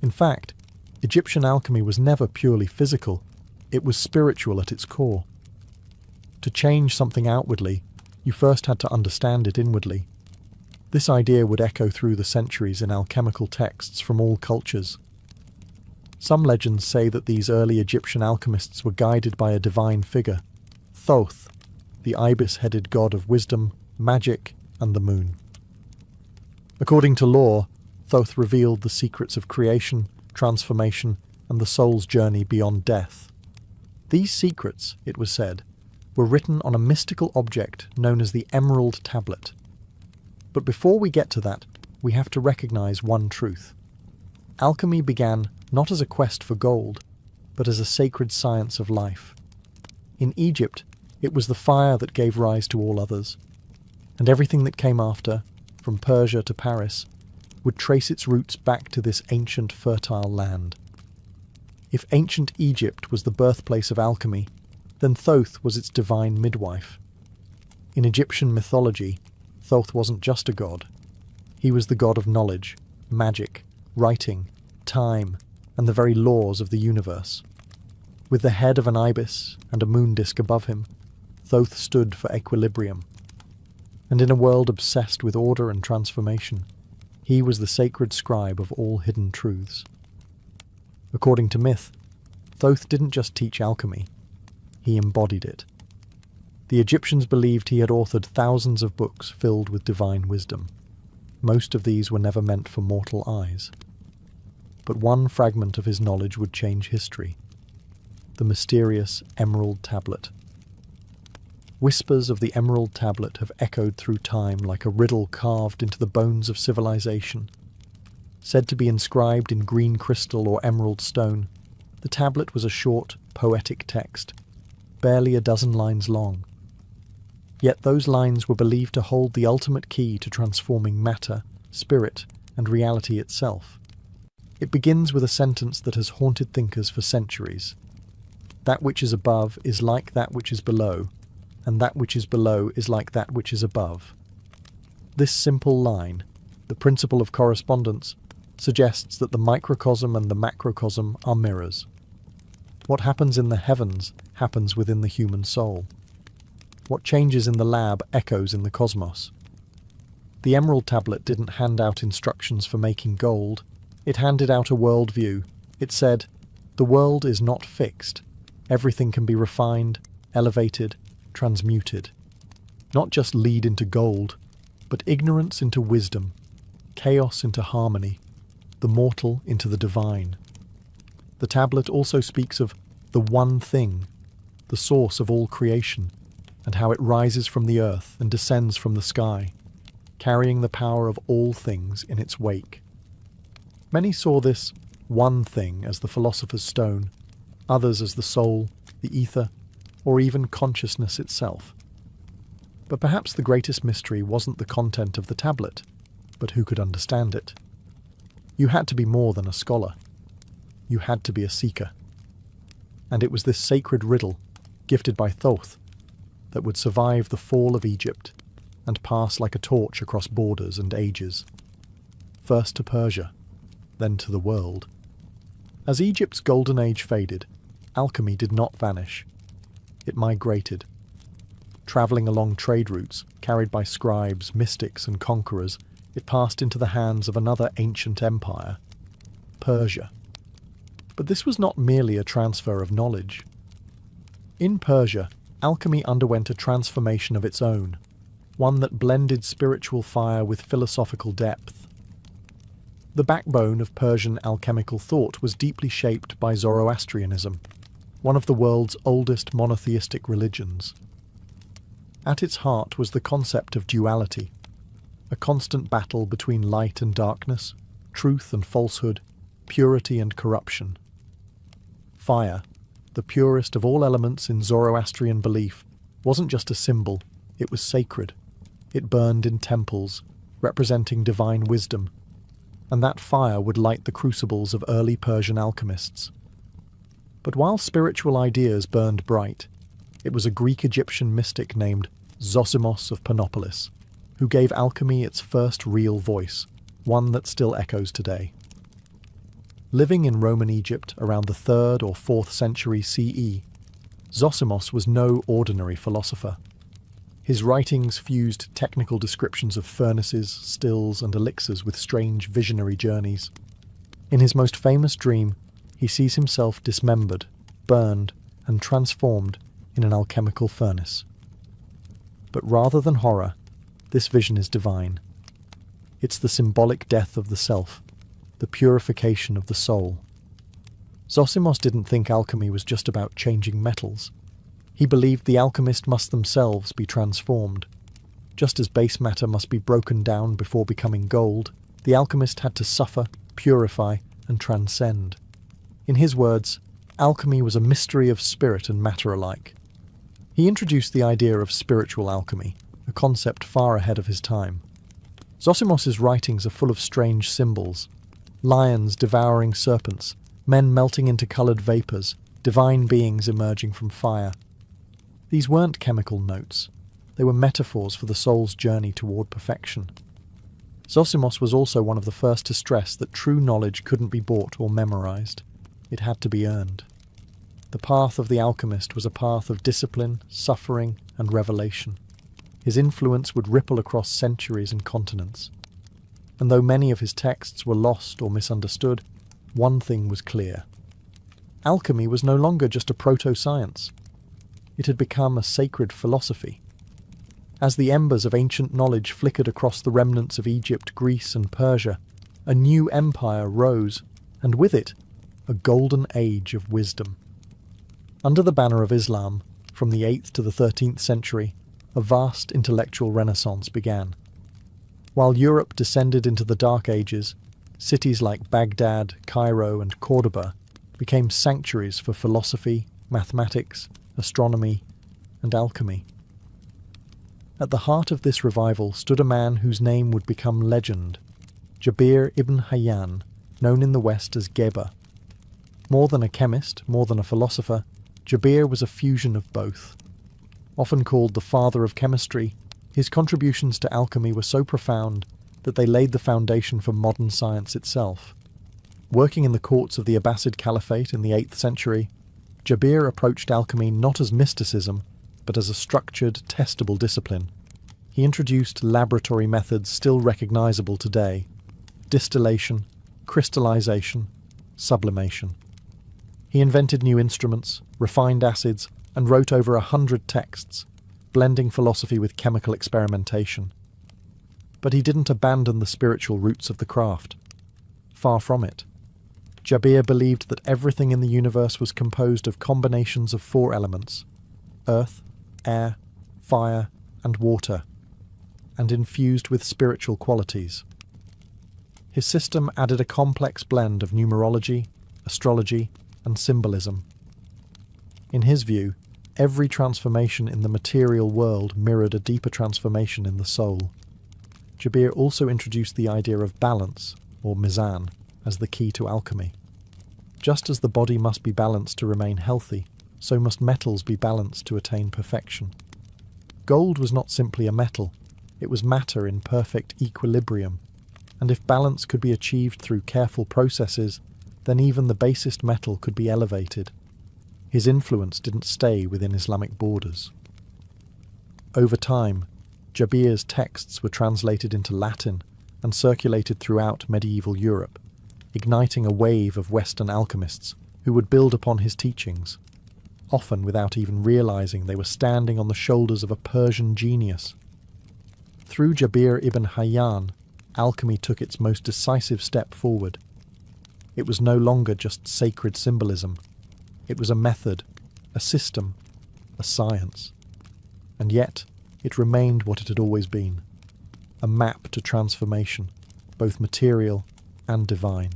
In fact, Egyptian alchemy was never purely physical, it was spiritual at its core. To change something outwardly, you first had to understand it inwardly. This idea would echo through the centuries in alchemical texts from all cultures. Some legends say that these early Egyptian alchemists were guided by a divine figure, Thoth, the ibis-headed god of wisdom, magic, and the moon. According to lore, Thoth revealed the secrets of creation, transformation, and the soul's journey beyond death. These secrets, it was said, were written on a mystical object known as the Emerald Tablet. But before we get to that, we have to recognize one truth. Alchemy began not as a quest for gold, but as a sacred science of life. In Egypt, it was the fire that gave rise to all others, and everything that came after, from Persia to Paris, would trace its roots back to this ancient fertile land. If ancient Egypt was the birthplace of alchemy, then Thoth was its divine midwife. In Egyptian mythology, Thoth wasn't just a god. He was the god of knowledge, magic, writing, time, and the very laws of the universe. With the head of an ibis and a moon disk above him, Thoth stood for equilibrium. And in a world obsessed with order and transformation, he was the sacred scribe of all hidden truths. According to myth, Thoth didn't just teach alchemy, he embodied it. The Egyptians believed he had authored thousands of books filled with divine wisdom. Most of these were never meant for mortal eyes. But one fragment of his knowledge would change history. The mysterious Emerald Tablet. Whispers of the Emerald Tablet have echoed through time like a riddle carved into the bones of civilization. Said to be inscribed in green crystal or emerald stone, the tablet was a short, poetic text, barely a dozen lines long. Yet those lines were believed to hold the ultimate key to transforming matter, spirit, and reality itself. It begins with a sentence that has haunted thinkers for centuries. That which is above is like that which is below, and that which is below is like that which is above. This simple line, the principle of correspondence, suggests that the microcosm and the macrocosm are mirrors. What happens in the heavens happens within the human soul. What changes in the lab echoes in the cosmos. The Emerald Tablet didn't hand out instructions for making gold. It handed out a worldview. It said, "The world is not fixed. Everything can be refined, elevated, transmuted. Not just lead into gold, but ignorance into wisdom, chaos into harmony, the mortal into the divine." The tablet also speaks of the one thing, the source of all creation, and how it rises from the earth and descends from the sky, carrying the power of all things in its wake. Many saw this one thing as the philosopher's stone, others as the soul, the ether, or even consciousness itself. But perhaps the greatest mystery wasn't the content of the tablet, but who could understand it. You had to be more than a scholar. You had to be a seeker. And it was this sacred riddle, gifted by Thoth, that would survive the fall of Egypt and pass like a torch across borders and ages. First to Persia, then to the world. As Egypt's golden age faded, alchemy did not vanish. It migrated. Travelling along trade routes, carried by scribes, mystics and conquerors, it passed into the hands of another ancient empire, Persia. But this was not merely a transfer of knowledge. In Persia, alchemy underwent a transformation of its own, one that blended spiritual fire with philosophical depth. The backbone of Persian alchemical thought was deeply shaped by Zoroastrianism, one of the world's oldest monotheistic religions. At its heart was the concept of duality, a constant battle between light and darkness, truth and falsehood, purity and corruption. Fire, the purest of all elements in Zoroastrian belief, wasn't just a symbol, it was sacred. It burned in temples, representing divine wisdom, and that fire would light the crucibles of early Persian alchemists. But while spiritual ideas burned bright, it was a Greek-Egyptian mystic named Zosimos of Panopolis who gave alchemy its first real voice, one that still echoes today. Living in Roman Egypt around the 3rd or 4th century CE, Zosimos was no ordinary philosopher. His writings fused technical descriptions of furnaces, stills, and elixirs with strange visionary journeys. In his most famous dream, he sees himself dismembered, burned, and transformed in an alchemical furnace. But rather than horror, this vision is divine. It's the symbolic death of the self, the purification of the soul. Zosimos didn't think alchemy was just about changing metals. He believed the alchemist must themselves be transformed. Just as base matter must be broken down before becoming gold, the alchemist had to suffer, purify, and transcend. In his words, alchemy was a mystery of spirit and matter alike. He introduced the idea of spiritual alchemy, a concept far ahead of his time. Zosimos's writings are full of strange symbols: lions devouring serpents, men melting into coloured vapours, divine beings emerging from fire. These weren't chemical notes. They were metaphors for the soul's journey toward perfection. Zosimos was also one of the first to stress that true knowledge couldn't be bought or memorized. It had to be earned. The path of the alchemist was a path of discipline, suffering, and revelation. His influence would ripple across centuries and continents. And though many of his texts were lost or misunderstood, one thing was clear. Alchemy was no longer just a proto-science. It had become a sacred philosophy. As the embers of ancient knowledge flickered across the remnants of Egypt, Greece, and Persia, a new empire rose, and with it, a golden age of wisdom. Under the banner of Islam, from the 8th to the 13th century, a vast intellectual renaissance began. While Europe descended into the Dark Ages, cities like Baghdad, Cairo, and Cordoba became sanctuaries for philosophy, mathematics, astronomy, and alchemy. At the heart of this revival stood a man whose name would become legend, Jabir ibn Hayyan, known in the West as Geber. More than a chemist, more than a philosopher, Jabir was a fusion of both. Often called the father of chemistry, his contributions to alchemy were so profound that they laid the foundation for modern science itself. Working in the courts of the Abbasid Caliphate in the 8th century, Jabir approached alchemy not as mysticism, but as a structured, testable discipline. He introduced laboratory methods still recognizable today: distillation, crystallization, sublimation. He invented new instruments, refined acids, and wrote over 100 texts, blending philosophy with chemical experimentation. But he didn't abandon the spiritual roots of the craft. Far from it. Jabir believed that everything in the universe was composed of combinations of 4 elements: earth, air, fire, and water, and infused with spiritual qualities. His system added a complex blend of numerology, astrology, and symbolism. In his view, every transformation in the material world mirrored a deeper transformation in the soul. Jabir also introduced the idea of balance, or mizan, as the key to alchemy. Just as the body must be balanced to remain healthy, so must metals be balanced to attain perfection. Gold was not simply a metal, it was matter in perfect equilibrium, and if balance could be achieved through careful processes, then even the basest metal could be elevated. His influence didn't stay within Islamic borders. Over time, Jabir's texts were translated into Latin and circulated throughout medieval Europe, igniting a wave of Western alchemists who would build upon his teachings, often without even realizing they were standing on the shoulders of a Persian genius. Through Jabir ibn Hayyan, alchemy took its most decisive step forward. It was no longer just sacred symbolism. It was a method, a system, a science. And yet, it remained what it had always been: a map to transformation, both material and divine.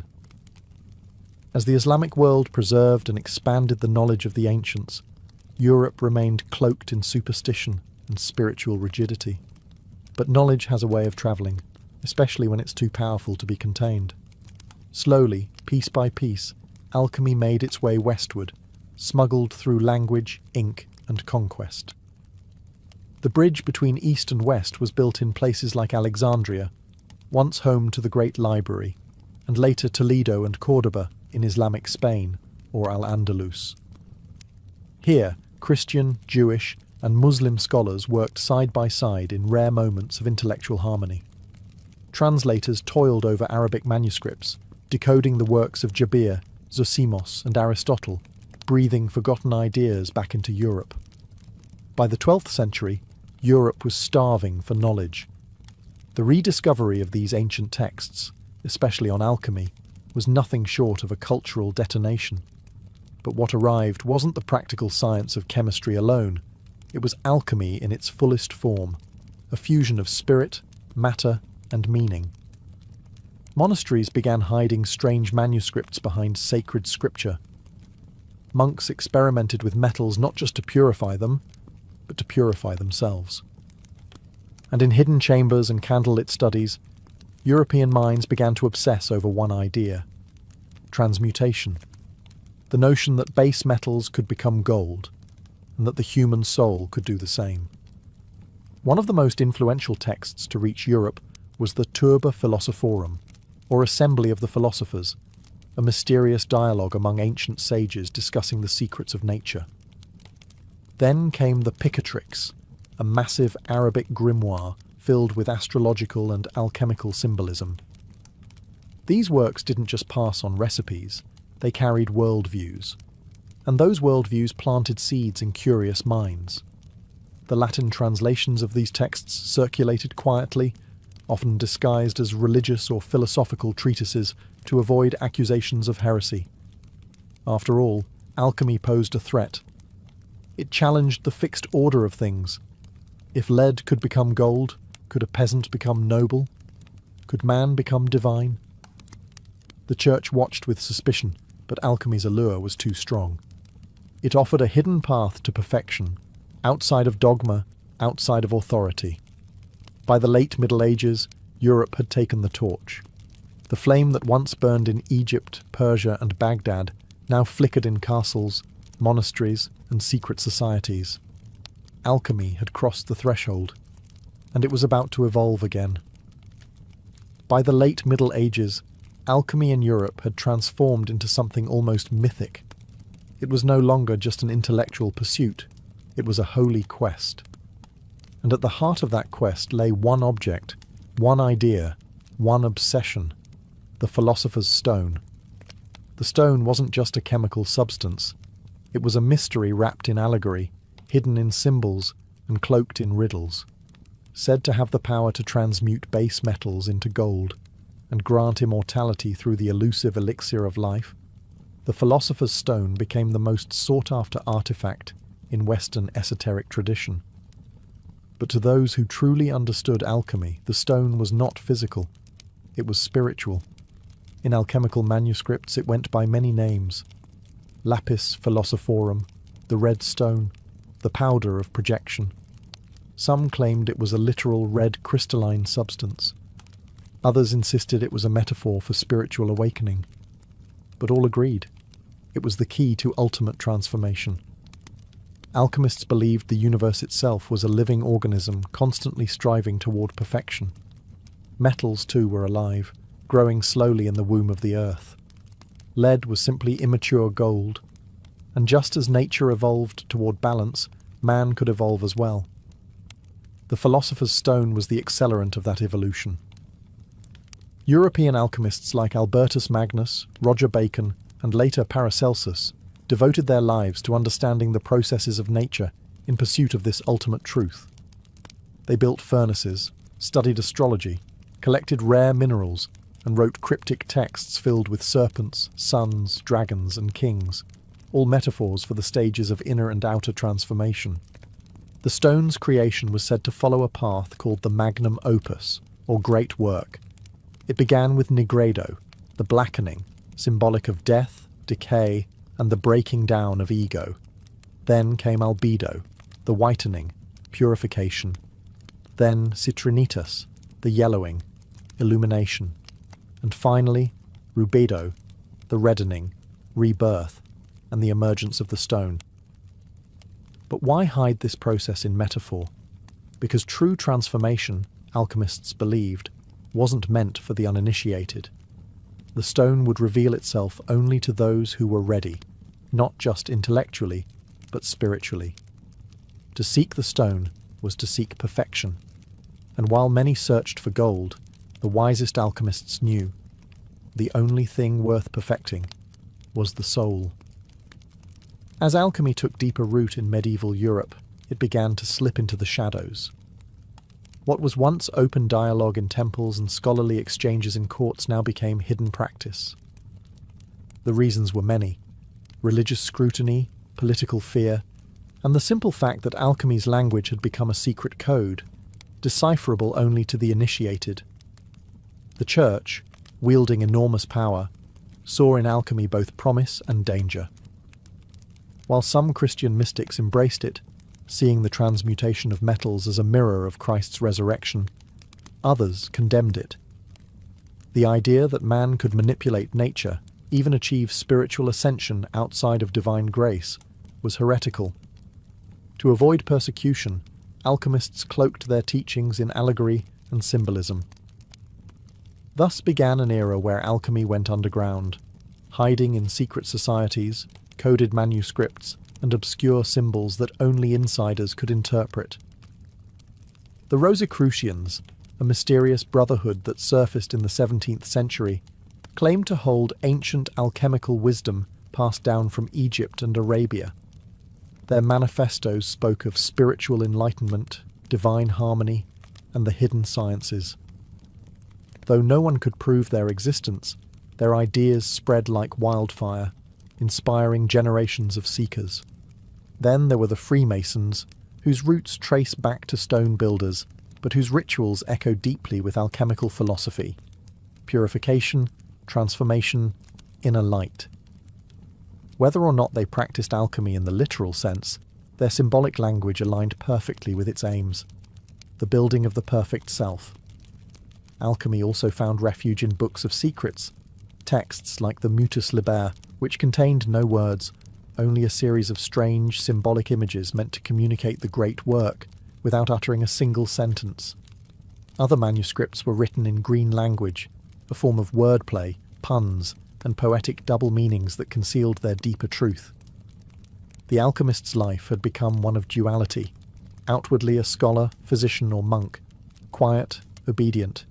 As the Islamic world preserved and expanded the knowledge of the ancients, Europe remained cloaked in superstition and spiritual rigidity. But knowledge has a way of travelling, especially when it's too powerful to be contained. Slowly, piece by piece, alchemy made its way westward, smuggled through language, ink, and conquest. The bridge between East and West was built in places like Alexandria, once home to the Great Library, and later Toledo and Córdoba in Islamic Spain, or Al-Andalus. Here, Christian, Jewish, and Muslim scholars worked side by side in rare moments of intellectual harmony. Translators toiled over Arabic manuscripts, decoding the works of Jabir, Zosimos, and Aristotle, breathing forgotten ideas back into Europe. By the 12th century, Europe was starving for knowledge. The rediscovery of these ancient texts, especially on alchemy, was nothing short of a cultural detonation. But what arrived wasn't the practical science of chemistry alone. It was alchemy in its fullest form, a fusion of spirit, matter, and meaning. Monasteries began hiding strange manuscripts behind sacred scripture. Monks experimented with metals not just to purify them, but to purify themselves. And in hidden chambers and candlelit studies, European minds began to obsess over one idea: transmutation. The notion that base metals could become gold, and that the human soul could do the same. One of the most influential texts to reach Europe was the Turba Philosophorum, or Assembly of the Philosophers, a mysterious dialogue among ancient sages discussing the secrets of nature. Then came the Picatrix, a massive Arabic grimoire filled with astrological and alchemical symbolism. These works didn't just pass on recipes, they carried worldviews, and those worldviews planted seeds in curious minds. The Latin translations of these texts circulated quietly, often disguised as religious or philosophical treatises to avoid accusations of heresy. After all, alchemy posed a threat. It challenged the fixed order of things. If lead could become gold, could a peasant become noble? Could man become divine? The church watched with suspicion, but alchemy's allure was too strong. It offered a hidden path to perfection, outside of dogma, outside of authority. By the late Middle Ages, Europe had taken the torch. The flame that once burned in Egypt, Persia, and Baghdad now flickered in castles, monasteries, and secret societies. Alchemy had crossed the threshold, and it was about to evolve again. By the late Middle Ages, alchemy in Europe had transformed into something almost mythic. It was no longer just an intellectual pursuit, it was a holy quest. And at the heart of that quest lay one object, one idea, one obsession: the philosopher's stone. The stone wasn't just a chemical substance, it was a mystery wrapped in allegory, hidden in symbols and cloaked in riddles. Said to have the power to transmute base metals into gold and grant immortality through the elusive elixir of life, the philosopher's stone became the most sought-after artifact in Western esoteric tradition. But to those who truly understood alchemy, the stone was not physical, it was spiritual. In alchemical manuscripts it went by many names: lapis philosophorum, the red stone, the powder of projection. Some claimed it was a literal red crystalline substance. Others insisted it was a metaphor for spiritual awakening. But all agreed, it was the key to ultimate transformation. Alchemists believed the universe itself was a living organism constantly striving toward perfection. Metals, too, were alive, growing slowly in the womb of the earth. Lead was simply immature gold, and just as nature evolved toward balance, man could evolve as well. The philosopher's stone was the accelerant of that evolution. European alchemists like Albertus Magnus, Roger Bacon, and later Paracelsus devoted their lives to understanding the processes of nature in pursuit of this ultimate truth. They built furnaces, studied astrology, collected rare minerals, and wrote cryptic texts filled with serpents, suns, dragons, and kings, all metaphors for the stages of inner and outer transformation. The stone's creation was said to follow a path called the magnum opus, or great work. It began with nigredo, the blackening, symbolic of death, decay, and the breaking down of ego. Then came albedo, the whitening, purification. Then citrinitas, the yellowing, illumination. And finally, rubedo, the reddening, rebirth, and the emergence of the stone. But why hide this process in metaphor? Because true transformation, alchemists believed, wasn't meant for the uninitiated. The stone would reveal itself only to those who were ready, not just intellectually, but spiritually. To seek the stone was to seek perfection, and while many searched for gold, the wisest alchemists knew the only thing worth perfecting was the soul. As alchemy took deeper root in medieval Europe, it began to slip into the shadows. What was once open dialogue in temples and scholarly exchanges in courts now became hidden practice. The reasons were many: religious scrutiny, political fear, and the simple fact that alchemy's language had become a secret code, decipherable only to the initiated. The Church, wielding enormous power, saw in alchemy both promise and danger. While some Christian mystics embraced it, seeing the transmutation of metals as a mirror of Christ's resurrection, others condemned it. The idea that man could manipulate nature, even achieve spiritual ascension outside of divine grace, was heretical. To avoid persecution, alchemists cloaked their teachings in allegory and symbolism. Thus began an era where alchemy went underground, hiding in secret societies, coded manuscripts, and obscure symbols that only insiders could interpret. The Rosicrucians, a mysterious brotherhood that surfaced in the 17th century, claimed to hold ancient alchemical wisdom passed down from Egypt and Arabia. Their manifestos spoke of spiritual enlightenment, divine harmony, and the hidden sciences. Though no one could prove their existence, their ideas spread like wildfire, inspiring generations of seekers. Then there were the Freemasons, whose roots trace back to stone builders, but whose rituals echo deeply with alchemical philosophy: purification, transformation, inner light. Whether or not they practiced alchemy in the literal sense, their symbolic language aligned perfectly with its aims: the building of the perfect self. Alchemy also found refuge in books of secrets, texts like the Mutus Liber, which contained no words, only a series of strange, symbolic images meant to communicate the great work without uttering a single sentence. Other manuscripts were written in green language, a form of wordplay, puns, and poetic double meanings that concealed their deeper truth. The alchemist's life had become one of duality, outwardly a scholar, physician, or monk, quiet, obedient,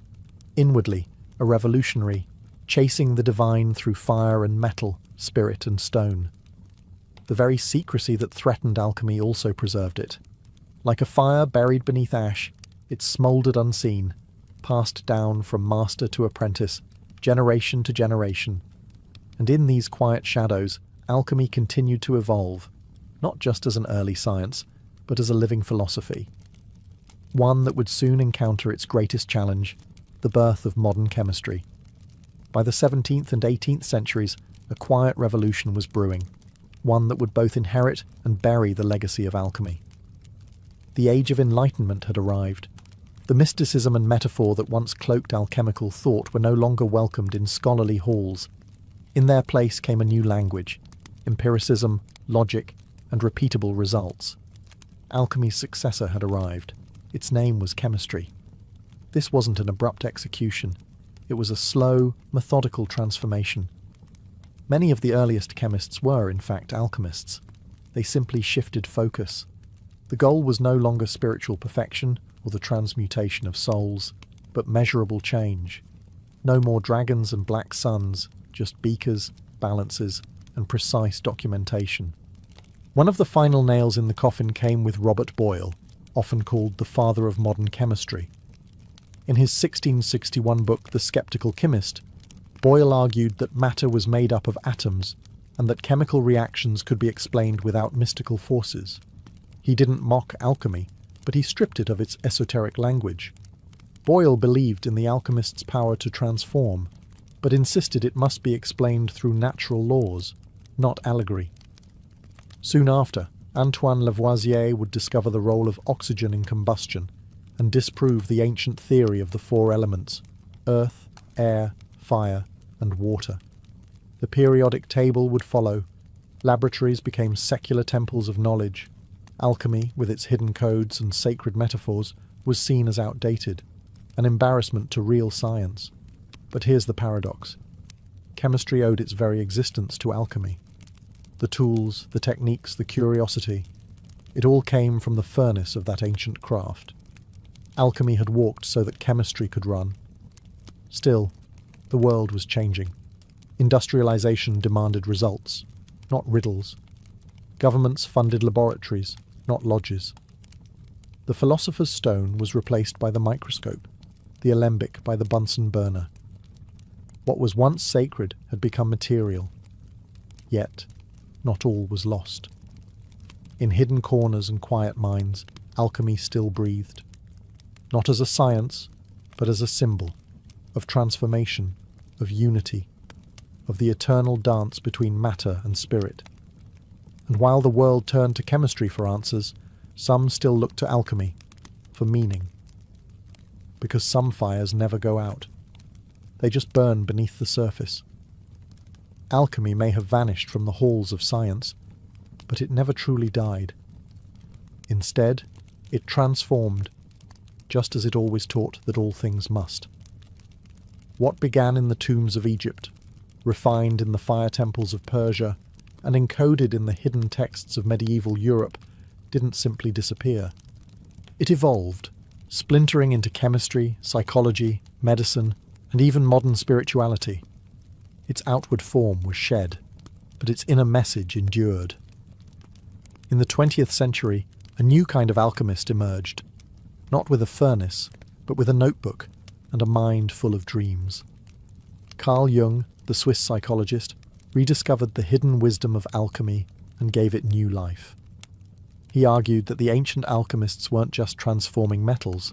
inwardly a revolutionary, chasing the divine through fire and metal, spirit and stone. The very secrecy that threatened alchemy also preserved it. Like a fire buried beneath ash, it smouldered unseen, passed down from master to apprentice, generation to generation. And in these quiet shadows, alchemy continued to evolve, not just as an early science, but as a living philosophy. One that would soon encounter its greatest challenge, the birth of modern chemistry. By the 17th and 18th centuries, a quiet revolution was brewing, one that would both inherit and bury the legacy of alchemy. The Age of Enlightenment had arrived. The mysticism and metaphor that once cloaked alchemical thought were no longer welcomed in scholarly halls. In their place came a new language, empiricism, logic, and repeatable results. Alchemy's successor had arrived. Its name was chemistry. This wasn't an abrupt execution. It was a slow, methodical transformation. Many of the earliest chemists were, in fact, alchemists. They simply shifted focus. The goal was no longer spiritual perfection or the transmutation of souls, but measurable change. No more dragons and black suns, just beakers, balances, and precise documentation. One of the final nails in the coffin came with Robert Boyle, often called the father of modern chemistry. In his 1661 book, The Skeptical Chemist, Boyle argued that matter was made up of atoms and that chemical reactions could be explained without mystical forces. He didn't mock alchemy, but he stripped it of its esoteric language. Boyle believed in the alchemist's power to transform, but insisted it must be explained through natural laws, not allegory. Soon after, Antoine Lavoisier would discover the role of oxygen in combustion and disprove the ancient theory of the four elements: earth, air, fire, and water. The periodic table would follow. Laboratories became secular temples of knowledge. Alchemy, with its hidden codes and sacred metaphors, was seen as outdated, an embarrassment to real science. But here's the paradox. Chemistry owed its very existence to alchemy. The tools, the techniques, the curiosity, it all came from the furnace of that ancient craft. Alchemy had walked so that chemistry could run. Still, the world was changing. Industrialization demanded results, not riddles. Governments funded laboratories, not lodges. The philosopher's stone was replaced by the microscope, the alembic by the Bunsen burner. What was once sacred had become material. Yet, not all was lost. In hidden corners and quiet minds, alchemy still breathed. Not as a science, but as a symbol of transformation, of unity, of the eternal dance between matter and spirit. And while the world turned to chemistry for answers, some still looked to alchemy for meaning. Because some fires never go out. They just burn beneath the surface. Alchemy may have vanished from the halls of science, but it never truly died. Instead, it transformed, just as it always taught that all things must. What began in the tombs of Egypt, refined in the fire temples of Persia, and encoded in the hidden texts of medieval Europe, didn't simply disappear. It evolved, splintering into chemistry, psychology, medicine, and even modern spirituality. Its outward form was shed, but its inner message endured. In the 20th century, a new kind of alchemist emerged, not with a furnace, but with a notebook and a mind full of dreams. Carl Jung, the Swiss psychologist, rediscovered the hidden wisdom of alchemy and gave it new life. He argued that the ancient alchemists weren't just transforming metals,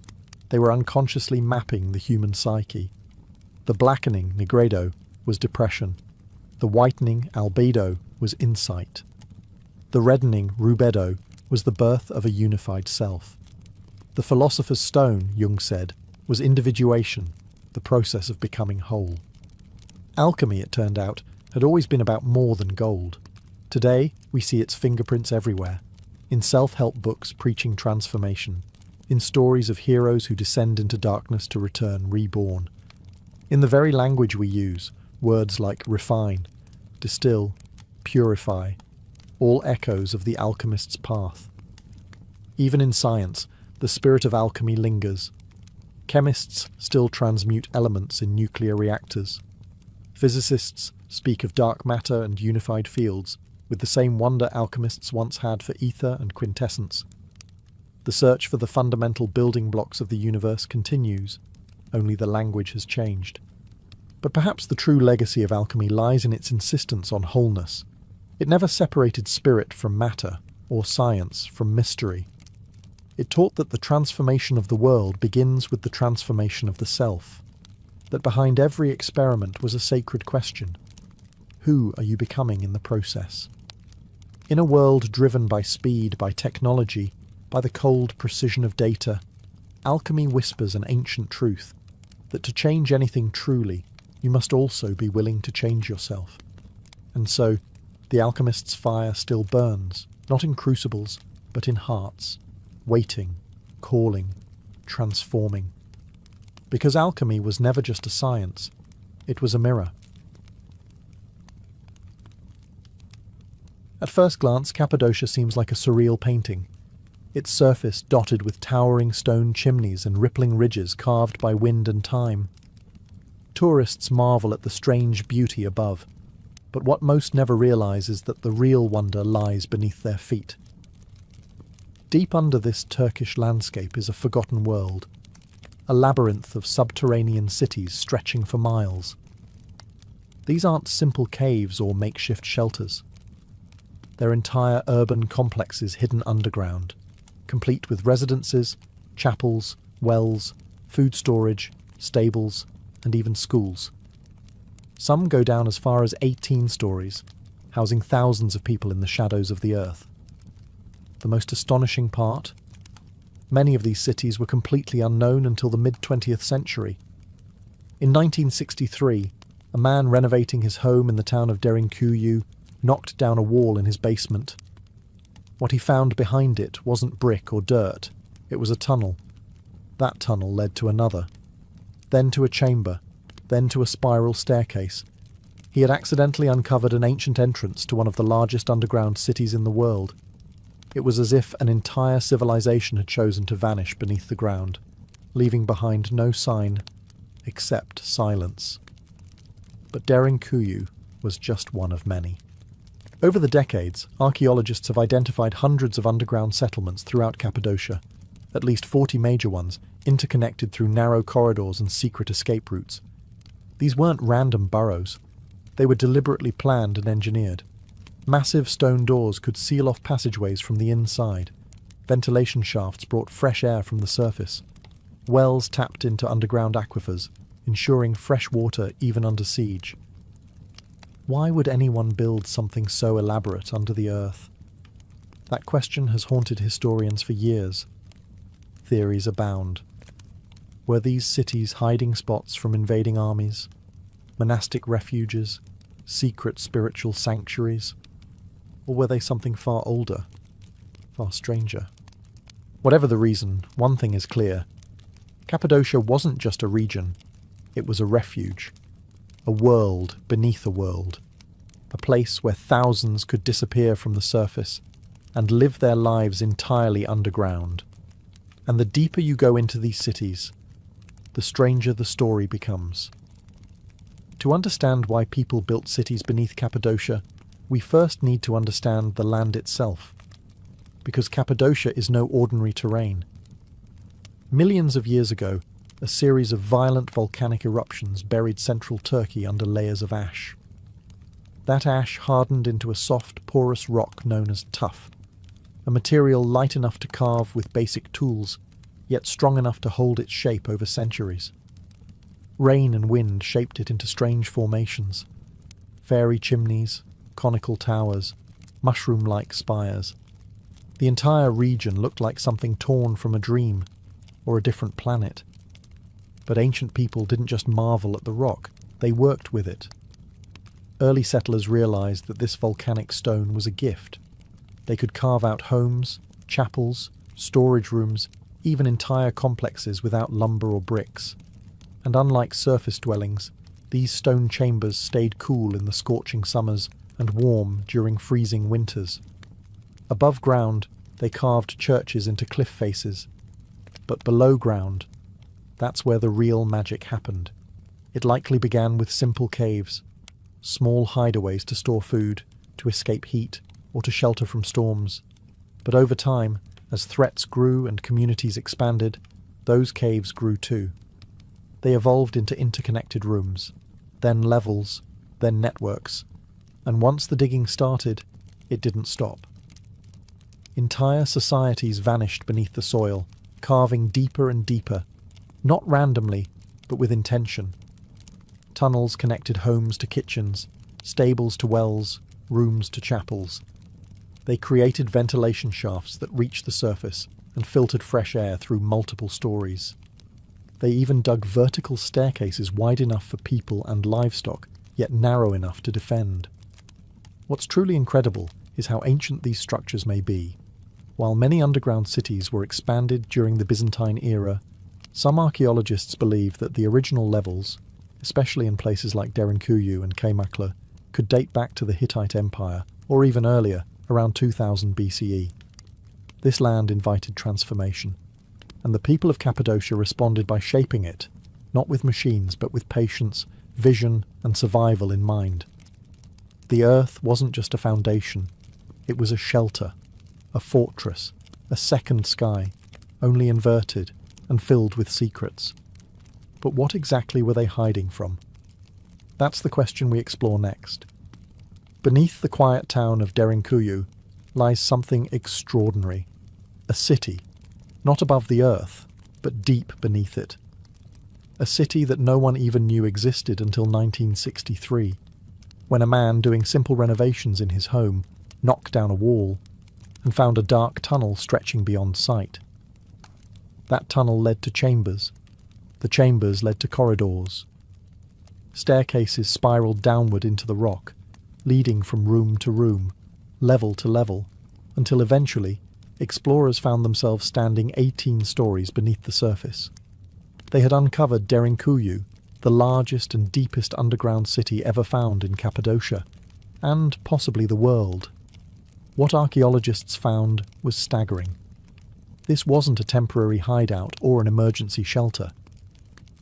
they were unconsciously mapping the human psyche. The blackening, nigredo, was depression. The whitening, albedo, was insight. The reddening, rubedo, was the birth of a unified self. The philosopher's stone, Jung said, was individuation, the process of becoming whole. Alchemy, it turned out, had always been about more than gold. Today, we see its fingerprints everywhere, in self-help books preaching transformation, in stories of heroes who descend into darkness to return reborn. In the very language we use, words like refine, distill, purify, all echoes of the alchemist's path. Even in science, the spirit of alchemy lingers. Chemists still transmute elements in nuclear reactors. Physicists speak of dark matter and unified fields, with the same wonder alchemists once had for ether and quintessence. The search for the fundamental building blocks of the universe continues, only the language has changed. But perhaps the true legacy of alchemy lies in its insistence on wholeness. It never separated spirit from matter, or science from mystery. It taught that the transformation of the world begins with the transformation of the self, that behind every experiment was a sacred question. Who are you becoming in the process? In a world driven by speed, by technology, by the cold precision of data, alchemy whispers an ancient truth, that to change anything truly, you must also be willing to change yourself. And so, the alchemist's fire still burns, not in crucibles, but in hearts, waiting, calling, transforming. Because alchemy was never just a science, it was a mirror. At first glance, Cappadocia seems like a surreal painting, its surface dotted with towering stone chimneys and rippling ridges carved by wind and time. Tourists marvel at the strange beauty above, but what most never realize is that the real wonder lies beneath their feet. Deep under this Turkish landscape is a forgotten world, a labyrinth of subterranean cities stretching for miles. These aren't simple caves or makeshift shelters. They're entire urban complexes hidden underground, complete with residences, chapels, wells, food storage, stables, and even schools. Some go down as far as 18 stories, housing thousands of people in the shadows of the earth. The most astonishing part? Many of these cities were completely unknown until the mid-20th century. In 1963, a man renovating his home in the town of Derinkuyu knocked down a wall in his basement. What he found behind it wasn't brick or dirt, it was a tunnel. That tunnel led to another, then to a chamber, then to a spiral staircase. He had accidentally uncovered an ancient entrance to one of the largest underground cities in the world. It was as if an entire civilization had chosen to vanish beneath the ground, leaving behind no sign except silence. But Derinkuyu was just one of many. Over the decades, archaeologists have identified hundreds of underground settlements throughout Cappadocia, at least 40 major ones, interconnected through narrow corridors and secret escape routes. These weren't random burrows. They were deliberately planned and engineered. Massive stone doors could seal off passageways from the inside. Ventilation shafts brought fresh air from the surface. Wells tapped into underground aquifers, ensuring fresh water even under siege. Why would anyone build something so elaborate under the earth? That question has haunted historians for years. Theories abound. Were these cities hiding spots from invading armies? Monastic refuges? Secret spiritual sanctuaries? Or were they something far older, far stranger? Whatever the reason, one thing is clear. Cappadocia wasn't just a region, it was a refuge. A world beneath a world. A place where thousands could disappear from the surface and live their lives entirely underground. And the deeper you go into these cities, the stranger the story becomes. To understand why people built cities beneath Cappadocia, we first need to understand the land itself, because Cappadocia is no ordinary terrain. Millions of years ago, a series of violent volcanic eruptions buried central Turkey under layers of ash. That ash hardened into a soft, porous rock known as tuff, a material light enough to carve with basic tools, yet strong enough to hold its shape over centuries. Rain and wind shaped it into strange formations. Fairy chimneys, conical towers, mushroom-like spires. The entire region looked like something torn from a dream, or a different planet. But ancient people didn't just marvel at the rock, they worked with it. early settlers realized that this volcanic stone was a gift. They could carve out homes, chapels, storage rooms, even entire complexes without lumber or bricks. And unlike surface dwellings, these stone chambers stayed cool in the scorching summers and warm during freezing winters. Above ground, they carved churches into cliff faces. But below ground, that's where the real magic happened. It likely began with simple caves, small hideaways to store food, to escape heat, or to shelter from storms. But over time, as threats grew and communities expanded, those caves grew too. They evolved into interconnected rooms, then levels, then networks, and once the digging started, it didn't stop. Entire societies vanished beneath the soil, carving deeper and deeper, not randomly, but with intention. Tunnels connected homes to kitchens, stables to wells, rooms to chapels. They created ventilation shafts that reached the surface and filtered fresh air through multiple stories. They even dug vertical staircases wide enough for people and livestock, yet narrow enough to defend. What's truly incredible is how ancient these structures may be. While many underground cities were expanded during the Byzantine era, some archaeologists believe that the original levels, especially in places like Derinkuyu and Kaymaklı, could date back to the Hittite Empire, or even earlier, around 2000 BCE. This land invited transformation, and the people of Cappadocia responded by shaping it, not with machines but with patience, vision, and survival in mind. The earth wasn't just a foundation, it was a shelter, a fortress, a second sky, only inverted and filled with secrets. But what exactly were they hiding from? That's the question we explore next. Beneath the quiet town of Derinkuyu lies something extraordinary. A city, not above the earth, but deep beneath it. A city that no one even knew existed until 1963, when a man doing simple renovations in his home knocked down a wall and found a dark tunnel stretching beyond sight. That tunnel led to chambers. The chambers led to corridors. Staircases spiraled downward into the rock, leading from room to room, level to level, until eventually explorers found themselves standing 18 stories beneath the surface. They had uncovered Derinkuyu, the largest and deepest underground city ever found in Cappadocia, and possibly the world. What archaeologists found was staggering. This wasn't a temporary hideout or an emergency shelter.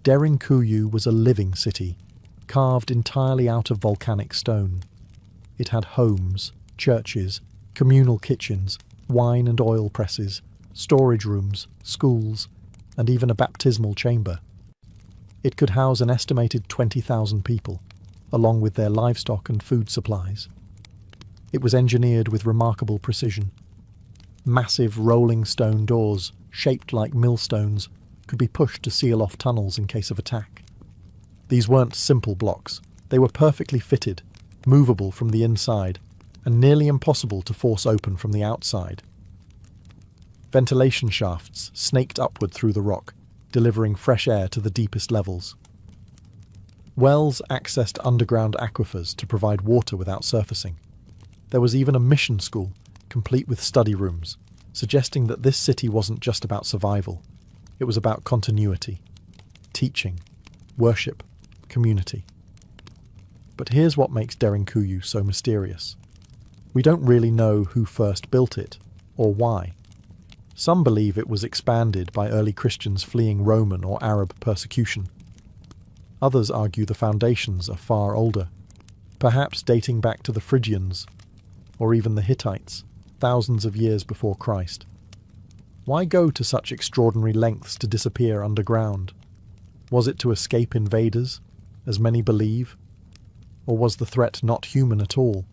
Derinkuyu was a living city, carved entirely out of volcanic stone. It had homes, churches, communal kitchens, wine and oil presses, storage rooms, schools, and even a baptismal chamber. It could house an estimated 20,000 people, along with their livestock and food supplies. It was engineered with remarkable precision. Massive rolling stone doors, shaped like millstones, could be pushed to seal off tunnels in case of attack. These weren't simple blocks. They were perfectly fitted, movable from the inside, and nearly impossible to force open from the outside. Ventilation shafts snaked upward through the rock, delivering fresh air to the deepest levels. Wells accessed underground aquifers to provide water without surfacing. There was even a mission school, complete with study rooms, suggesting that this city wasn't just about survival. It was about continuity, teaching, worship, community. But here's what makes Derinkuyu so mysterious. We don't really know who first built it, or why. Some believe it was expanded by early Christians fleeing Roman or Arab persecution. Others argue the foundations are far older, perhaps dating back to the Phrygians, or even the Hittites, thousands of years before Christ. Why go to such extraordinary lengths to disappear underground? Was it to escape invaders, as many believe? Or was the threat not human at all?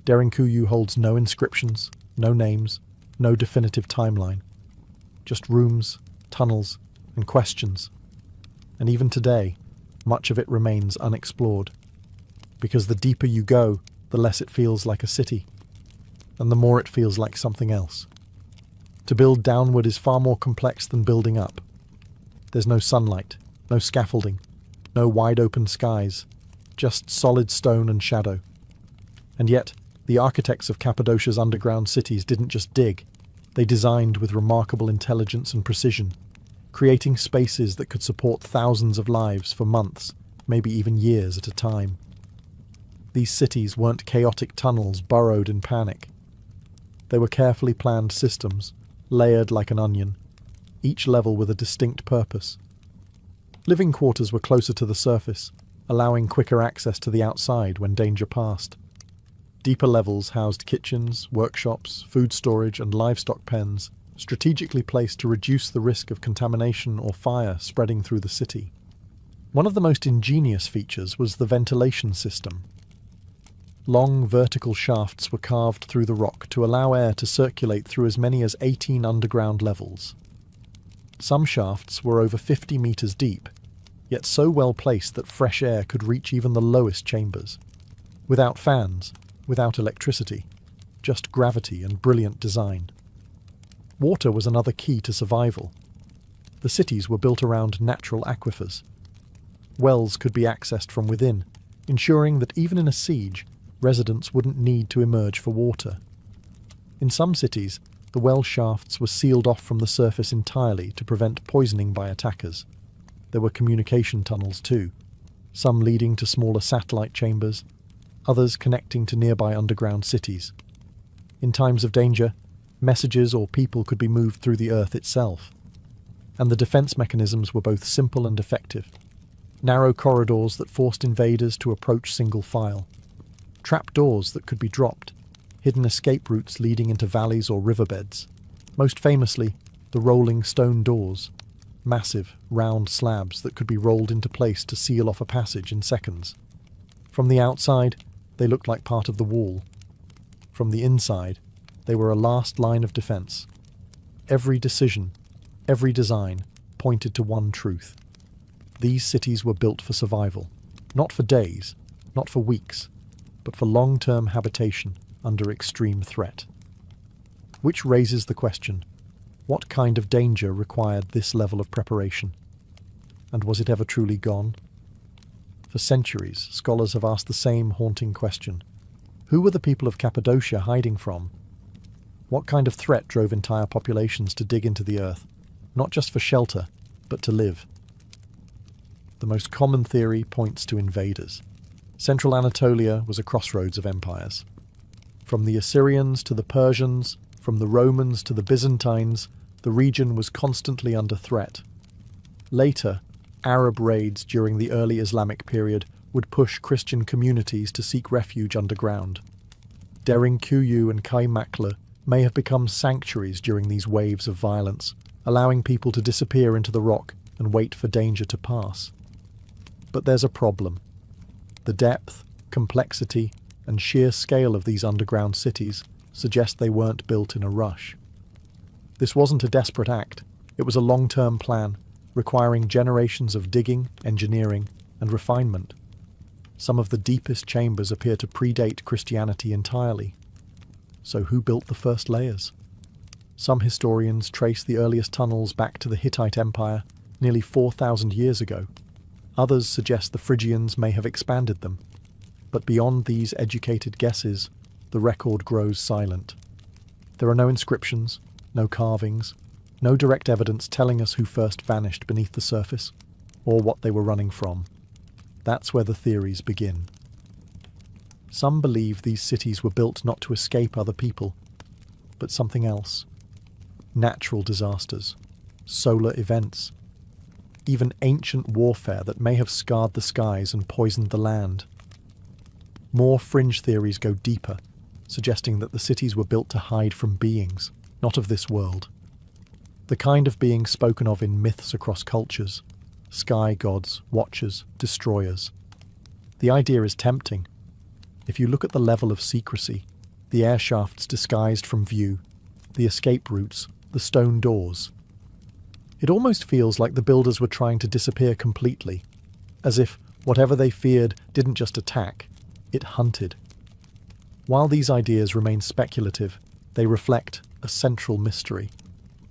Derinkuyu holds no inscriptions, no names, no definitive timeline. Just rooms, tunnels, and questions. And even today, much of it remains unexplored. Because the deeper you go, the less it feels like a city, and the more it feels like something else. To build downward is far more complex than building up. There's no sunlight, no scaffolding, no wide open skies, just solid stone and shadow. And yet, the architects of Cappadocia's underground cities didn't just dig. They designed with remarkable intelligence and precision, creating spaces that could support thousands of lives for months, maybe even years at a time. These cities weren't chaotic tunnels burrowed in panic. They were carefully planned systems, layered like an onion, each level with a distinct purpose. Living quarters were closer to the surface, allowing quicker access to the outside when danger passed. Deeper levels housed kitchens, workshops, food storage, and livestock pens, strategically placed to reduce the risk of contamination or fire spreading through the city. One of the most ingenious features was the ventilation system. Long vertical shafts were carved through the rock to allow air to circulate through as many as 18 underground levels. Some shafts were over 50 meters deep, yet so well placed that fresh air could reach even the lowest chambers. Without fans, without electricity, just gravity and brilliant design. Water was another key to survival. The cities were built around natural aquifers. Wells could be accessed from within, ensuring that even in a siege, residents wouldn't need to emerge for water. In some cities, the well shafts were sealed off from the surface entirely to prevent poisoning by attackers. There were communication tunnels too, some leading to smaller satellite chambers, others connecting to nearby underground cities. In times of danger, messages or people could be moved through the earth itself. And the defense mechanisms were both simple and effective. Narrow corridors that forced invaders to approach single file. Trap doors that could be dropped. Hidden escape routes leading into valleys or riverbeds. Most famously, the rolling stone doors. Massive, round slabs that could be rolled into place to seal off a passage in seconds. From the outside, they looked like part of the wall. From the inside, they were a last line of defense. Every decision, every design, pointed to one truth. These cities were built for survival, not for days, not for weeks, but for long-term habitation under extreme threat. Which raises the question, what kind of danger required this level of preparation? And was it ever truly gone? For centuries, scholars have asked the same haunting question. Who were the people of Cappadocia hiding from? What kind of threat drove entire populations to dig into the earth, not just for shelter, but to live? The most common theory points to invaders. Central Anatolia was a crossroads of empires. From the Assyrians to the Persians, from the Romans to the Byzantines, the region was constantly under threat. Later, Arab raids during the early Islamic period would push Christian communities to seek refuge underground. Derinkuyu and Kaymaklı may have become sanctuaries during these waves of violence, allowing people to disappear into the rock and wait for danger to pass. But there's a problem. The depth, complexity, and sheer scale of these underground cities suggest they weren't built in a rush. This wasn't a desperate act, it was a long-term plan, requiring generations of digging, engineering, and refinement. Some of the deepest chambers appear to predate Christianity entirely. So who built the first layers? Some historians trace the earliest tunnels back to the Hittite Empire, nearly 4,000 years ago. Others suggest the Phrygians may have expanded them. But beyond these educated guesses, the record grows silent. There are no inscriptions, no carvings, no direct evidence telling us who first vanished beneath the surface, or what they were running from. That's where the theories begin. Some believe these cities were built not to escape other people, but something else. Natural disasters, solar events, even ancient warfare that may have scarred the skies and poisoned the land. More fringe theories go deeper, suggesting that the cities were built to hide from beings, not of this world. The kind of beings spoken of in myths across cultures. Sky gods, watchers, destroyers. The idea is tempting. If you look at the level of secrecy, the air shafts disguised from view, the escape routes, the stone doors. It almost feels like the builders were trying to disappear completely, as if whatever they feared didn't just attack, it hunted. While these ideas remain speculative, they reflect a central mystery.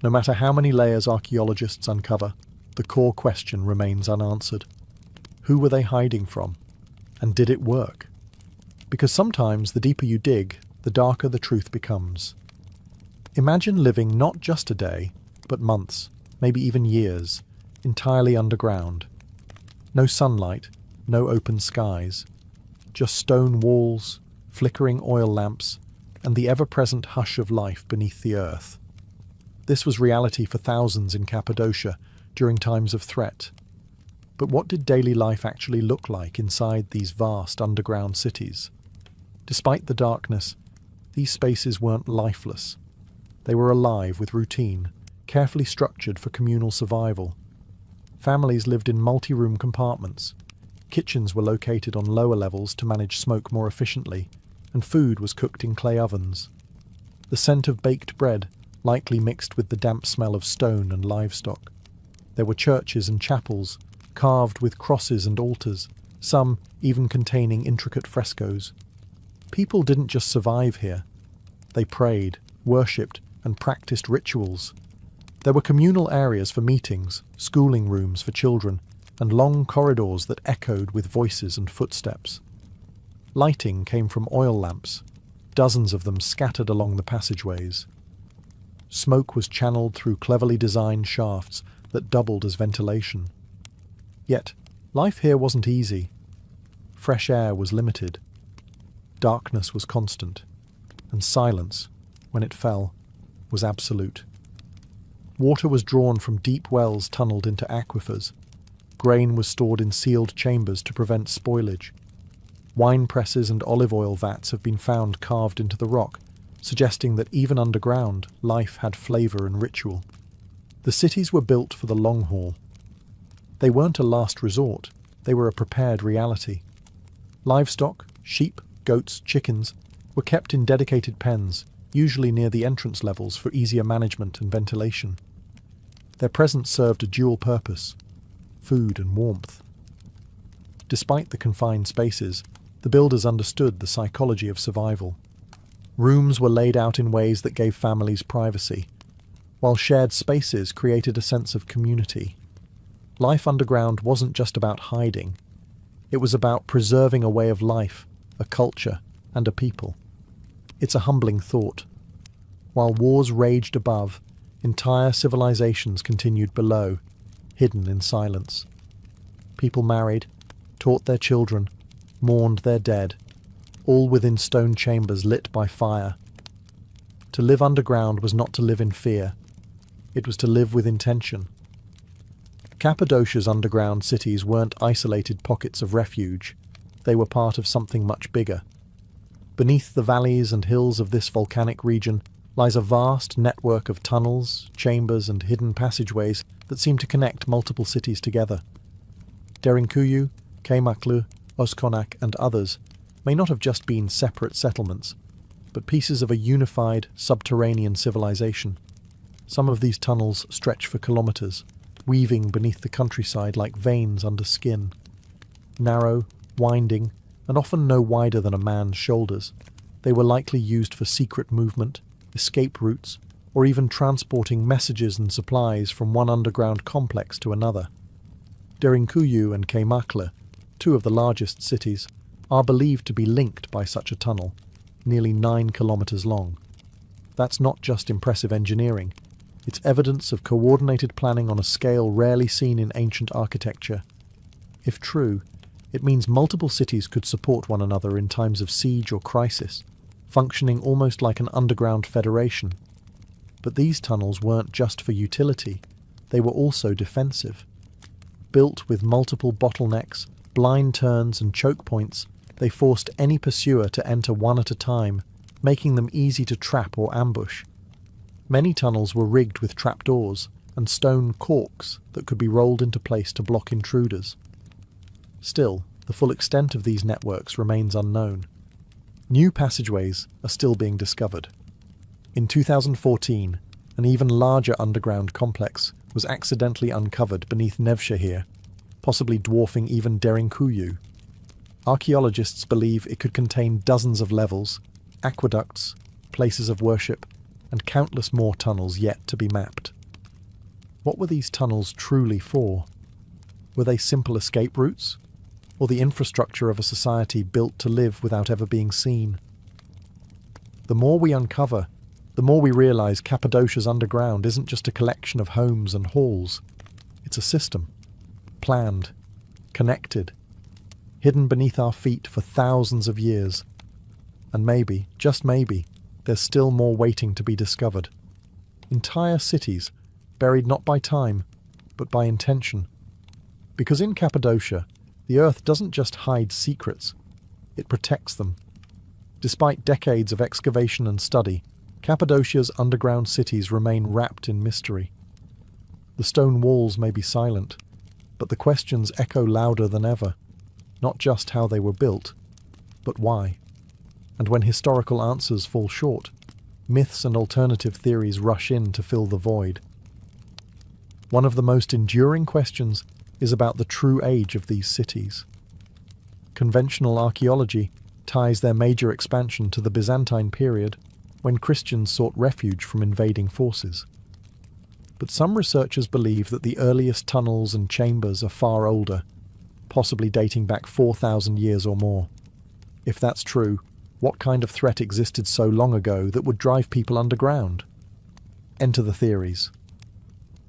No matter how many layers archaeologists uncover, the core question remains unanswered. Who were they hiding from? And did it work? Because sometimes the deeper you dig, the darker the truth becomes. Imagine living not just a day, but months, maybe even years, entirely underground. No sunlight, no open skies, just stone walls, flickering oil lamps, and the ever-present hush of life beneath the earth. This was reality for thousands in Cappadocia during times of threat. But what did daily life actually look like inside these vast underground cities? Despite the darkness, these spaces weren't lifeless. They were alive with routine, carefully structured for communal survival. Families lived in multi-room compartments. Kitchens were located on lower levels to manage smoke more efficiently, and food was cooked in clay ovens. The scent of baked bread likely mixed with the damp smell of stone and livestock. There were churches and chapels, carved with crosses and altars, some even containing intricate frescoes. People didn't just survive here. They prayed, worshipped, and practiced rituals. There were communal areas for meetings, schooling rooms for children, and long corridors that echoed with voices and footsteps. Lighting came from oil lamps, dozens of them scattered along the passageways. Smoke was channeled through cleverly designed shafts that doubled as ventilation. Yet, life here wasn't easy. Fresh air was limited. Darkness was constant, and silence, when it fell, was absolute. Water was drawn from deep wells tunneled into aquifers. Grain was stored in sealed chambers to prevent spoilage. Wine presses and olive oil vats have been found carved into the rock, suggesting that even underground, life had flavour and ritual. The cities were built for the long haul. They weren't a last resort, they were a prepared reality. Livestock, sheep, goats, chickens, were kept in dedicated pens, usually near the entrance levels for easier management and ventilation. Their presence served a dual purpose: food and warmth. Despite the confined spaces, the builders understood the psychology of survival. Rooms were laid out in ways that gave families privacy, while shared spaces created a sense of community. Life underground wasn't just about hiding. It was about preserving a way of life, a culture, and a people. It's a humbling thought. While wars raged above, entire civilizations continued below, hidden in silence. People married, taught their children, mourned their dead, all within stone chambers lit by fire. To live underground was not to live in fear. It was to live with intention. Cappadocia's underground cities weren't isolated pockets of refuge. They were part of something much bigger. Beneath the valleys and hills of this volcanic region lies a vast network of tunnels, chambers, and hidden passageways that seem to connect multiple cities together. Derinkuyu, Kaymaklu, Oskonak, and others may not have just been separate settlements, but pieces of a unified, subterranean civilization. Some of these tunnels stretch for kilometers, weaving beneath the countryside like veins under skin. Narrow, winding, and often no wider than a man's shoulders, they were likely used for secret movement, escape routes, or even transporting messages and supplies from one underground complex to another. Derinkuyu and Kaymaklu, two of the largest cities, are believed to be linked by such a tunnel, nearly 9 kilometers long. That's not just impressive engineering, it's evidence of coordinated planning on a scale rarely seen in ancient architecture. If true, it means multiple cities could support one another in times of siege or crisis, functioning almost like an underground federation. But these tunnels weren't just for utility, they were also defensive. Built with multiple bottlenecks, blind turns and choke points, they forced any pursuer to enter one at a time, making them easy to trap or ambush. Many tunnels were rigged with trapdoors and stone corks that could be rolled into place to block intruders. Still, the full extent of these networks remains unknown. New passageways are still being discovered. In 2014, an even larger underground complex was accidentally uncovered beneath Nevşehir, possibly dwarfing even Derinkuyu. Archaeologists believe it could contain dozens of levels, aqueducts, places of worship, and countless more tunnels yet to be mapped. What were these tunnels truly for? Were they simple escape routes? or the infrastructure of a society built to live without ever being seen. The more we uncover, the more we realize Cappadocia's underground isn't just a collection of homes and halls. It's a system, planned, connected, hidden beneath our feet for thousands of years. And maybe, just maybe, there's still more waiting to be discovered. Entire cities, buried not by time, but by intention. Because in Cappadocia, the Earth doesn't just hide secrets, it protects them. Despite decades of excavation and study, Cappadocia's underground cities remain wrapped in mystery. The stone walls may be silent, but the questions echo louder than ever. Not just how they were built, but why. And when historical answers fall short, myths and alternative theories rush in to fill the void. One of the most enduring questions is about the true age of these cities. Conventional archaeology ties their major expansion to the Byzantine period, when Christians sought refuge from invading forces. But some researchers believe that the earliest tunnels and chambers are far older, possibly dating back 4,000 years or more. If that's true, what kind of threat existed so long ago that would drive people underground? Enter the theories.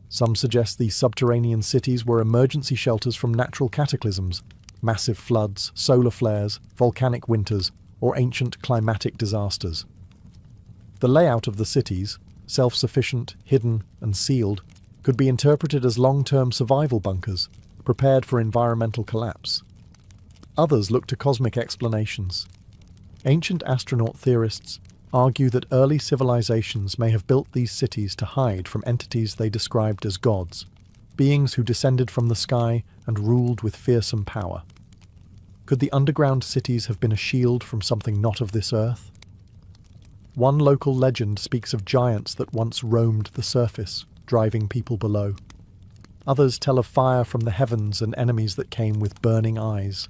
Some suggest these subterranean cities were emergency shelters from natural cataclysms, massive floods, solar flares, volcanic winters, or ancient climatic disasters. The layout of the cities, self-sufficient, hidden, and sealed, could be interpreted as long-term survival bunkers, prepared for environmental collapse. Others look to cosmic explanations. Ancient astronaut theorists argue that early civilizations may have built these cities to hide from entities they described as gods, beings who descended from the sky and ruled with fearsome power. Could the underground cities have been a shield from something not of this earth? One local legend speaks of giants that once roamed the surface, driving people below. Others tell of fire from the heavens and enemies that came with burning eyes.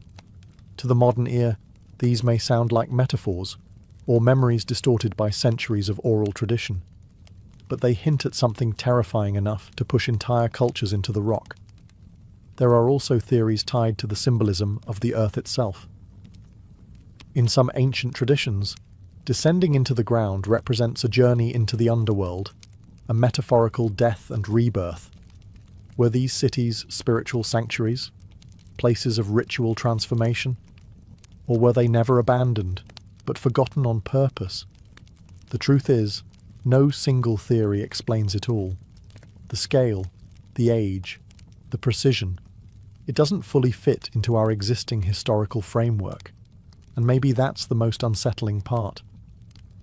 To the modern ear, these may sound like metaphors, or memories distorted by centuries of oral tradition. But they hint at something terrifying enough to push entire cultures into the rock. There are also theories tied to the symbolism of the earth itself. In some ancient traditions, descending into the ground represents a journey into the underworld, a metaphorical death and rebirth. Were these cities spiritual sanctuaries, places of ritual transformation? Or were they never abandoned, but forgotten on purpose? The truth is, no single theory explains it all. The scale, the age, the precision, it doesn't fully fit into our existing historical framework. And maybe that's the most unsettling part.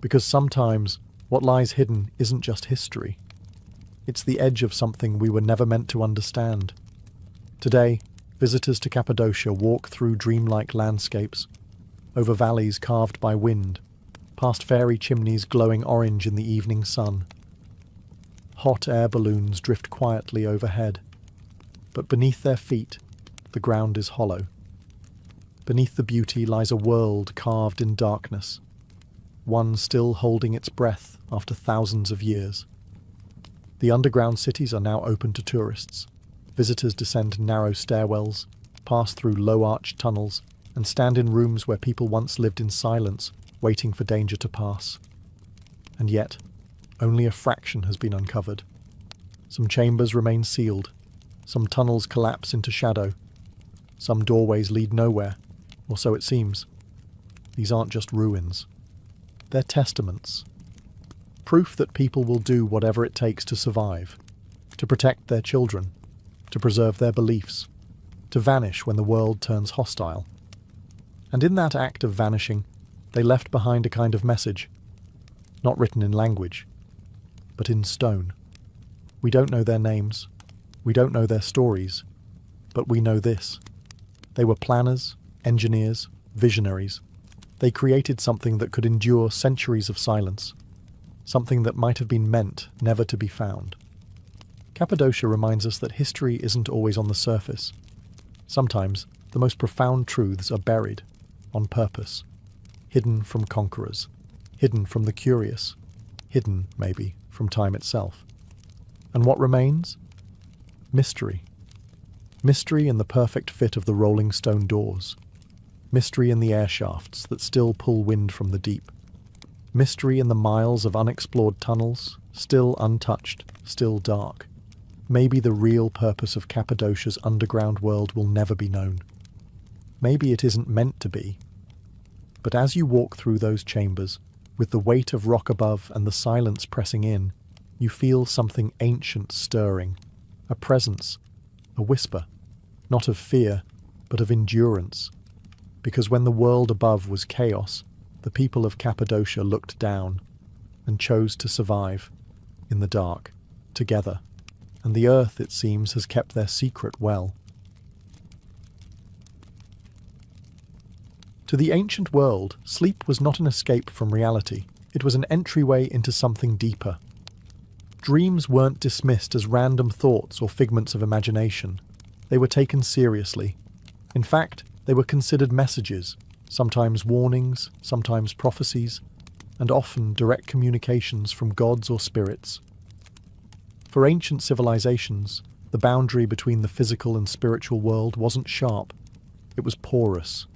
Because sometimes what lies hidden isn't just history. It's the edge of something we were never meant to understand. Today, visitors to Cappadocia walk through dreamlike landscapes, over valleys carved by wind, past fairy chimneys glowing orange in the evening sun. Hot air balloons drift quietly overhead, but beneath their feet, the ground is hollow. Beneath the beauty lies a world carved in darkness, one still holding its breath after thousands of years. The underground cities are now open to tourists. Visitors descend narrow stairwells, pass through low-arched tunnels, and stand in rooms where people once lived in silence, waiting for danger to pass. And yet, only a fraction has been uncovered. Some chambers remain sealed, some tunnels collapse into shadow, some doorways lead nowhere, or so it seems. These aren't just ruins. They're testaments. Proof that people will do whatever it takes to survive, to protect their children, to preserve their beliefs, to vanish when the world turns hostile. And in that act of vanishing, they left behind a kind of message, not written in language, but in stone. We don't know their names, we don't know their stories, but we know this. They were planners, engineers, visionaries. They created something that could endure centuries of silence, something that might have been meant never to be found. Cappadocia reminds us that history isn't always on the surface. Sometimes the most profound truths are buried, on purpose, hidden from conquerors, hidden from the curious, hidden, maybe, from time itself. And what remains? Mystery. Mystery in the perfect fit of the rolling stone doors. Mystery in the air shafts that still pull wind from the deep. Mystery in the miles of unexplored tunnels, still untouched, still dark. Maybe the real purpose of Cappadocia's underground world will never be known. Maybe it isn't meant to be. But as you walk through those chambers, with the weight of rock above and the silence pressing in, you feel something ancient stirring, a presence, a whisper, not of fear, but of endurance. Because when the world above was chaos, the people of Cappadocia looked down and chose to survive in the dark, together. And the earth, it seems, has kept their secret well. To the ancient world, sleep was not an escape from reality. It was an entryway into something deeper. Dreams weren't dismissed as random thoughts or figments of imagination. They were taken seriously. In fact, they were considered messages, sometimes warnings, sometimes prophecies, and often direct communications from gods or spirits. For ancient civilizations, the boundary between the physical and spiritual world wasn't sharp. It was porous,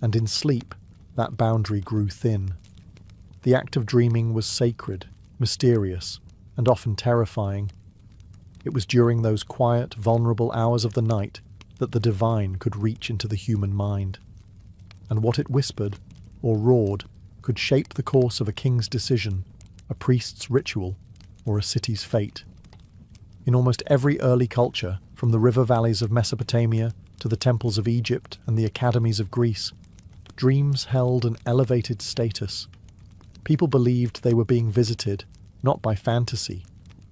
and in sleep, that boundary grew thin. The act of dreaming was sacred, mysterious, and often terrifying. It was during those quiet, vulnerable hours of the night that the divine could reach into the human mind. And what it whispered, or roared, could shape the course of a king's decision, a priest's ritual, or a city's fate. In almost every early culture, from the river valleys of Mesopotamia to the temples of Egypt and the academies of Greece, dreams held an elevated status. People believed they were being visited, not by fantasy,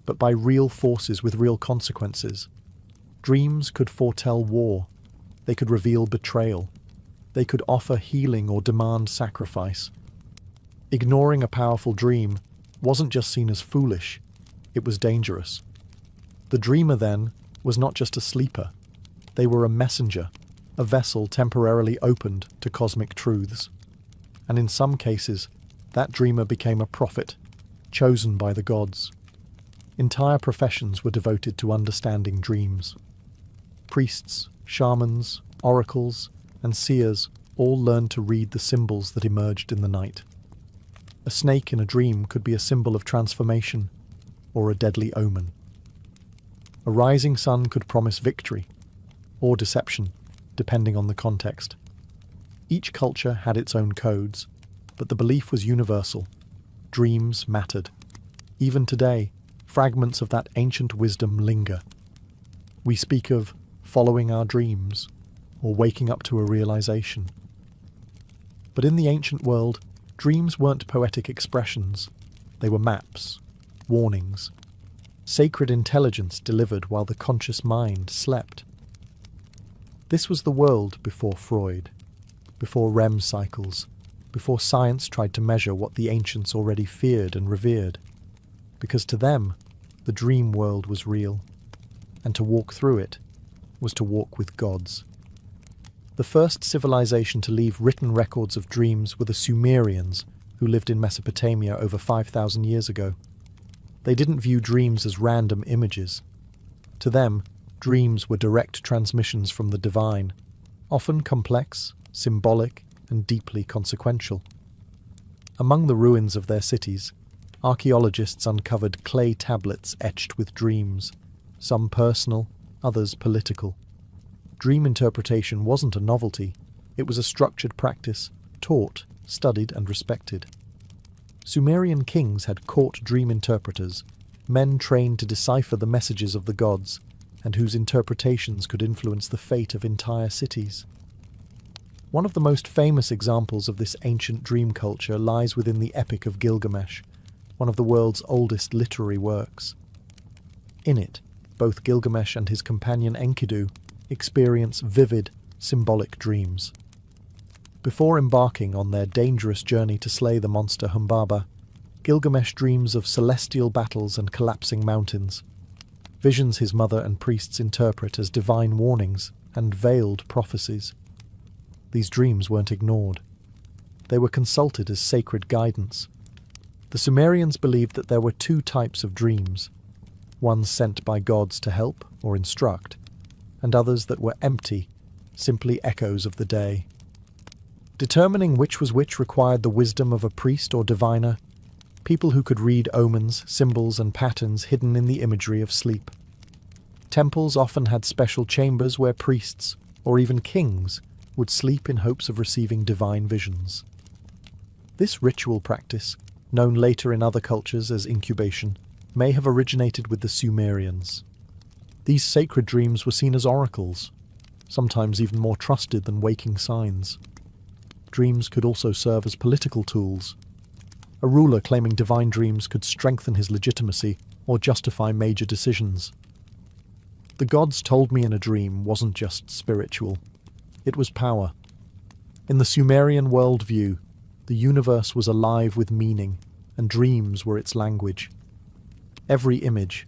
but by real forces with real consequences. Dreams could foretell war. They could reveal betrayal. They could offer healing or demand sacrifice. Ignoring a powerful dream wasn't just seen as foolish, it was dangerous. The dreamer, then, was not just a sleeper. They were a messenger, a vessel temporarily opened to cosmic truths. And in some cases, that dreamer became a prophet, chosen by the gods. Entire professions were devoted to understanding dreams. Priests, shamans, oracles, and seers all learned to read the symbols that emerged in the night. A snake in a dream could be a symbol of transformation or a deadly omen. A rising sun could promise victory or deception, depending on the context. Each culture had its own codes, but the belief was universal. Dreams mattered. Even today, fragments of that ancient wisdom linger. We speak of following our dreams or waking up to a realization. But in the ancient world, dreams weren't poetic expressions. They were maps, warnings, sacred intelligence delivered while the conscious mind slept. This was the world before Freud, before REM cycles, before science tried to measure what the ancients already feared and revered. Because to them, the dream world was real, and to walk through it was to walk with gods. The first civilization to leave written records of dreams were the Sumerians, who lived in Mesopotamia over 5,000 years ago. They didn't view dreams as random images. To them, dreams were direct transmissions from the divine, often complex, symbolic, and deeply consequential. Among the ruins of their cities, archaeologists uncovered clay tablets etched with dreams, some personal, others political. Dream interpretation wasn't a novelty, it was a structured practice, taught, studied, and respected. Sumerian kings had court dream interpreters, men trained to decipher the messages of the gods, and whose interpretations could influence the fate of entire cities. One of the most famous examples of this ancient dream culture lies within the Epic of Gilgamesh, one of the world's oldest literary works. In it, both Gilgamesh and his companion Enkidu experience vivid, symbolic dreams. Before embarking on their dangerous journey to slay the monster Humbaba, Gilgamesh dreams of celestial battles and collapsing mountains, visions his mother and priests interpret as divine warnings and veiled prophecies. These dreams weren't ignored. They were consulted as sacred guidance. The Sumerians believed that there were two types of dreams, ones sent by gods to help or instruct, and others that were empty, simply echoes of the day. Determining which was which required the wisdom of a priest or diviner, people who could read omens, symbols, and patterns hidden in the imagery of sleep. Temples often had special chambers where priests, or even kings, would sleep in hopes of receiving divine visions. This ritual practice, known later in other cultures as incubation, may have originated with the Sumerians. These sacred dreams were seen as oracles, sometimes even more trusted than waking signs. Dreams could also serve as political tools. A ruler claiming divine dreams could strengthen his legitimacy or justify major decisions. The gods told me in a dream wasn't just spiritual. It was power. In the Sumerian worldview, the universe was alive with meaning, and dreams were its language. Every image,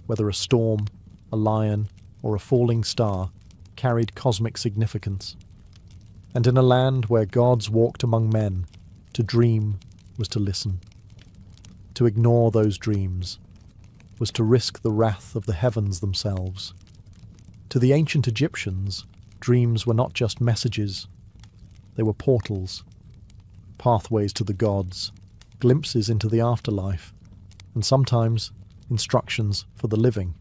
whether a storm, a lion, or a falling star, carried cosmic significance. And in a land where gods walked among men, to dream was to listen. To ignore those dreams was to risk the wrath of the heavens themselves. To the ancient Egyptians, dreams were not just messages. They were portals, pathways to the gods, glimpses into the afterlife, and sometimes instructions for the living.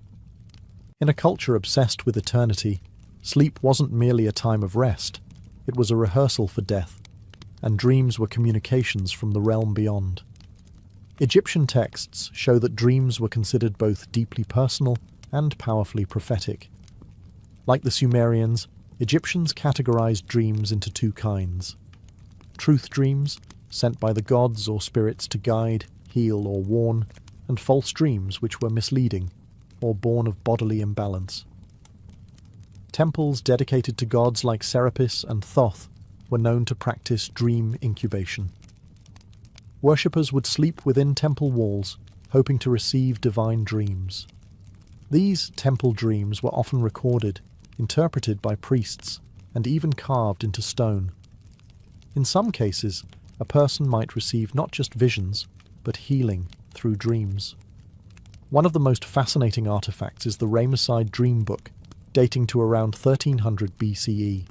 In a culture obsessed with eternity, sleep wasn't merely a time of rest, it was a rehearsal for death, and dreams were communications from the realm beyond. Egyptian texts show that dreams were considered both deeply personal and powerfully prophetic. Like the Sumerians, Egyptians categorized dreams into two kinds: truth dreams, sent by the gods or spirits to guide, heal, or warn, and false dreams which were misleading, or born of bodily imbalance. Temples dedicated to gods like Serapis and Thoth were known to practice dream incubation. Worshippers would sleep within temple walls, hoping to receive divine dreams. These temple dreams were often recorded, interpreted by priests, and even carved into stone. In some cases, a person might receive not just visions, but healing through dreams. One of the most fascinating artifacts is the Ramesside Dream Book, dating to around 1300 BCE.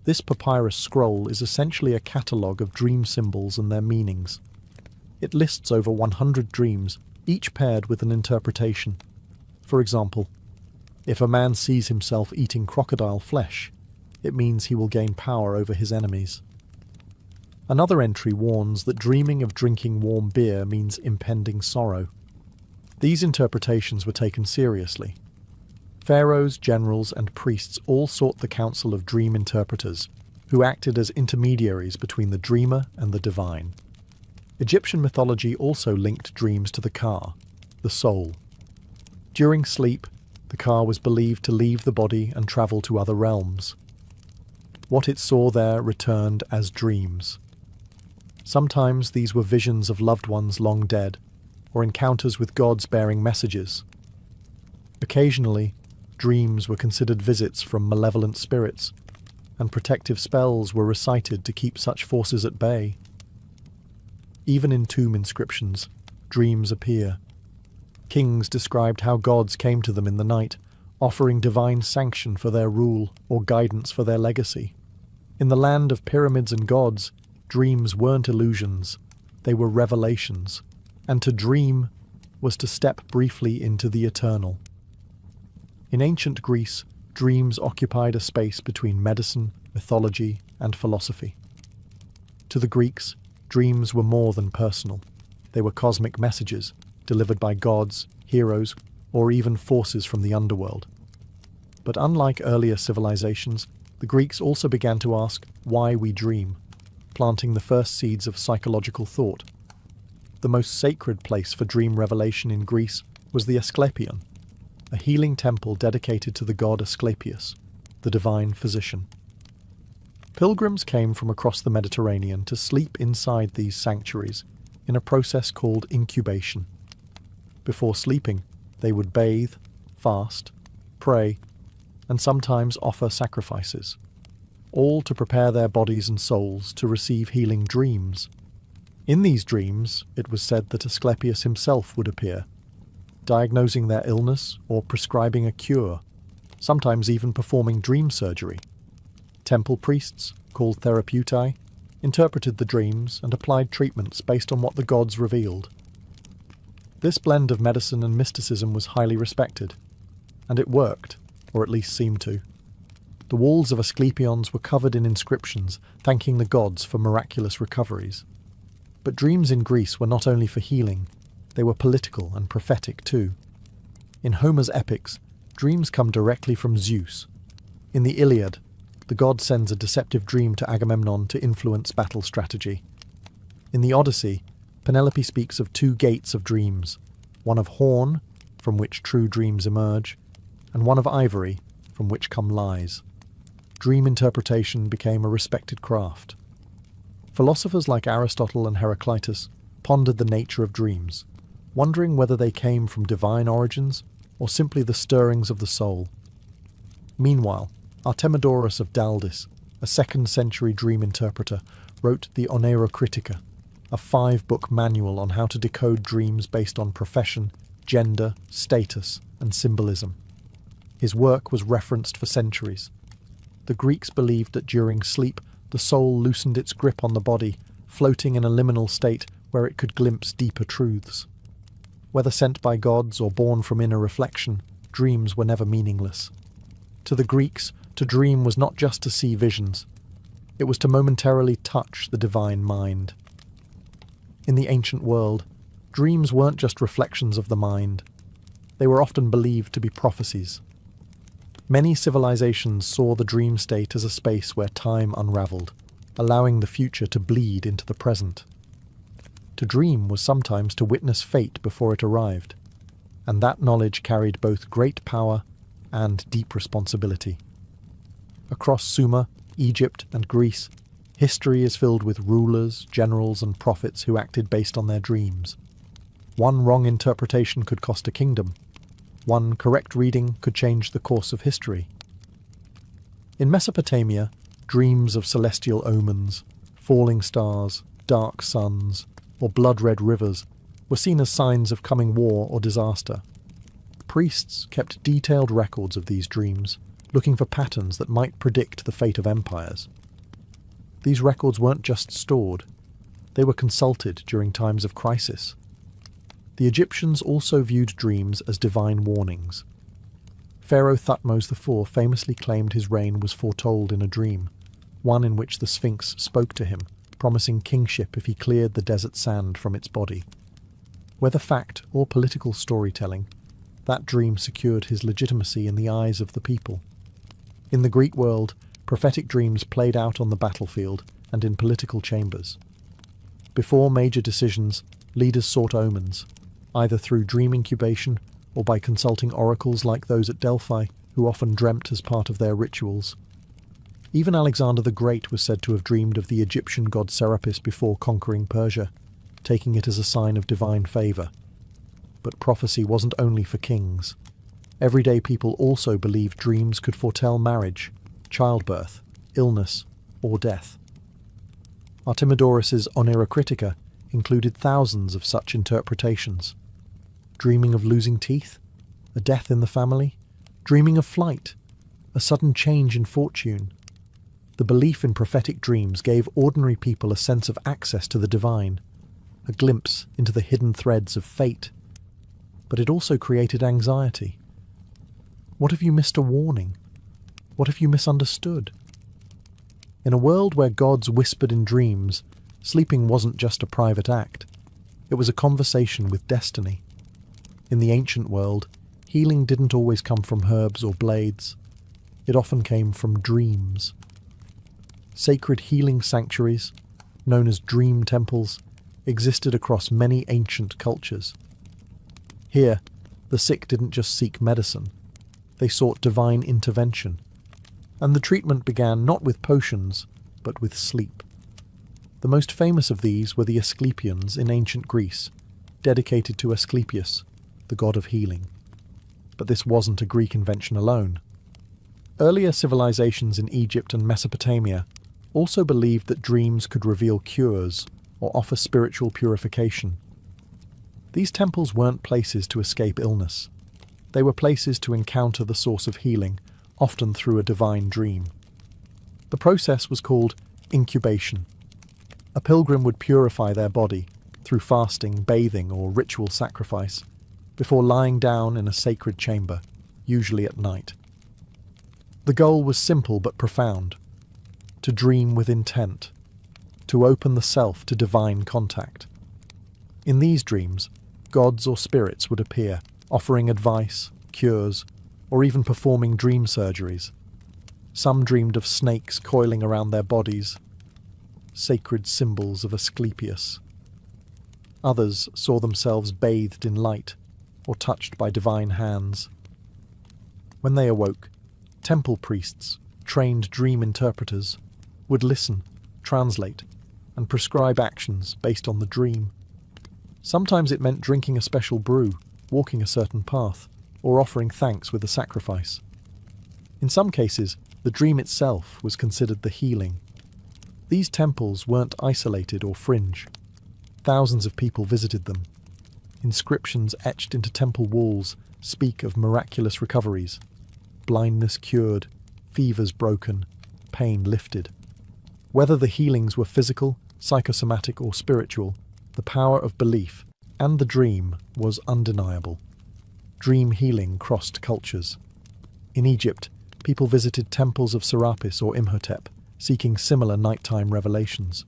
This papyrus scroll is essentially a catalogue of dream symbols and their meanings. It lists over 100 dreams, each paired with an interpretation. For example, if a man sees himself eating crocodile flesh, it means he will gain power over his enemies. Another entry warns that dreaming of drinking warm beer means impending sorrow. These interpretations were taken seriously. Pharaohs, generals, and priests all sought the counsel of dream interpreters, who acted as intermediaries between the dreamer and the divine. Egyptian mythology also linked dreams to the ka, the soul. During sleep, the ka was believed to leave the body and travel to other realms. What it saw there returned as dreams. Sometimes these were visions of loved ones long dead, or encounters with gods bearing messages. Occasionally, dreams were considered visits from malevolent spirits, and protective spells were recited to keep such forces at bay. Even in tomb inscriptions, dreams appear. Kings described how gods came to them in the night, offering divine sanction for their rule or guidance for their legacy. In the land of pyramids and gods, dreams weren't illusions, they were revelations, and to dream was to step briefly into the eternal. In ancient Greece, dreams occupied a space between medicine, mythology, and philosophy. To the Greeks, dreams were more than personal. They were cosmic messages, delivered by gods, heroes, or even forces from the underworld. But unlike earlier civilizations, the Greeks also began to ask why we dream, planting the first seeds of psychological thought. The most sacred place for dream revelation in Greece was the Asclepion, a healing temple dedicated to the god Asclepius, the divine physician. Pilgrims came from across the Mediterranean to sleep inside these sanctuaries in a process called incubation. Before sleeping, they would bathe, fast, pray, and sometimes offer sacrifices, all to prepare their bodies and souls to receive healing dreams. In these dreams, it was said that Asclepius himself would appear, diagnosing their illness or prescribing a cure. sometimes even performing dream surgery. Temple priests, called therapeutai, interpreted the dreams and applied treatments based on what the gods revealed. This blend of medicine and mysticism was highly respected, and it worked, or at least seemed to. The walls of Asclepions were covered in inscriptions thanking the gods for miraculous recoveries. But dreams in Greece were not only for healing, they were political and prophetic too. In Homer's epics, dreams come directly from Zeus. In the Iliad, the god sends a deceptive dream to Agamemnon to influence battle strategy. In the Odyssey, Penelope speaks of two gates of dreams, one of horn, from which true dreams emerge, and one of ivory, from which come lies. Dream interpretation became a respected craft. Philosophers like Aristotle and Heraclitus pondered the nature of dreams, wondering whether they came from divine origins or simply the stirrings of the soul. Meanwhile, Artemidorus of Daldis, a 2nd century dream interpreter, wrote the Oneirocritica, a 5-book manual on how to decode dreams based on profession, gender, status, and symbolism. His work was referenced for centuries. The Greeks believed that during sleep, the soul loosened its grip on the body, floating in a liminal state where it could glimpse deeper truths. Whether sent by gods or born from inner reflection, dreams were never meaningless. To the Greeks, to dream was not just to see visions. It was to momentarily touch the divine mind. In the ancient world, dreams weren't just reflections of the mind. They were often believed to be prophecies. Many civilizations saw the dream state as a space where time unraveled, allowing the future to bleed into the present. To dream was sometimes to witness fate before it arrived, and that knowledge carried both great power and deep responsibility. Across Sumer, Egypt, and Greece, history is filled with rulers, generals, and prophets who acted based on their dreams. One wrong interpretation could cost a kingdom. One correct reading could change the course of history. In Mesopotamia, dreams of celestial omens, falling stars, dark suns, or blood-red rivers were seen as signs of coming war or disaster. Priests kept detailed records of these dreams, looking for patterns that might predict the fate of empires. These records weren't just stored, they were consulted during times of crisis. The Egyptians also viewed dreams as divine warnings. Pharaoh Thutmose IV famously claimed his reign was foretold in a dream, one in which the Sphinx spoke to him, promising kingship if he cleared the desert sand from its body. Whether fact or political storytelling, that dream secured his legitimacy in the eyes of the people. In the Greek world, prophetic dreams played out on the battlefield and in political chambers. Before major decisions, leaders sought omens, either through dream incubation or by consulting oracles like those at Delphi, who often dreamt as part of their rituals. Even Alexander the Great was said to have dreamed of the Egyptian god Serapis before conquering Persia, taking it as a sign of divine favour. But prophecy wasn't only for kings. Everyday people also believed dreams could foretell marriage, childbirth, illness, or death. Artemidorus's Oneirocritica included thousands of such interpretations. Dreaming of losing teeth, a death in the family, dreaming of flight, a sudden change in fortune. The belief in prophetic dreams gave ordinary people a sense of access to the divine, a glimpse into the hidden threads of fate. But it also created anxiety. What if you missed a warning? What if you misunderstood? In a world where gods whispered in dreams, sleeping wasn't just a private act. It was a conversation with destiny. In the ancient world, healing didn't always come from herbs or blades. It often came from dreams. Sacred healing sanctuaries, known as dream temples, existed across many ancient cultures. Here, the sick didn't just seek medicine. They sought divine intervention. And the treatment began not with potions, but with sleep. The most famous of these were the Asclepians in ancient Greece, dedicated to Asclepius, the god of healing. But this wasn't a Greek invention alone. Earlier civilizations in Egypt and Mesopotamia also believed that dreams could reveal cures or offer spiritual purification. These temples weren't places to escape illness. They were places to encounter the source of healing, often through a divine dream. The process was called incubation. A pilgrim would purify their body through fasting, bathing, or ritual sacrifice, before lying down in a sacred chamber, usually at night. The goal was simple but profound: to dream with intent, to open the self to divine contact. In these dreams, gods or spirits would appear, offering advice, cures, or even performing dream surgeries. Some dreamed of snakes coiling around their bodies, sacred symbols of Asclepius. Others saw themselves bathed in light or touched by divine hands. When they awoke, temple priests, trained dream interpreters, would listen, translate, and prescribe actions based on the dream. Sometimes it meant drinking a special brew, walking a certain path, or offering thanks with a sacrifice. In some cases, the dream itself was considered the healing. These temples weren't isolated or fringe. Thousands of people visited them. Inscriptions etched into temple walls speak of miraculous recoveries: blindness cured, fevers broken, pain lifted. Whether the healings were physical, psychosomatic, or spiritual, the power of belief and the dream was undeniable. Dream healing crossed cultures. In Egypt, people visited temples of Serapis or Imhotep, seeking similar nighttime revelations.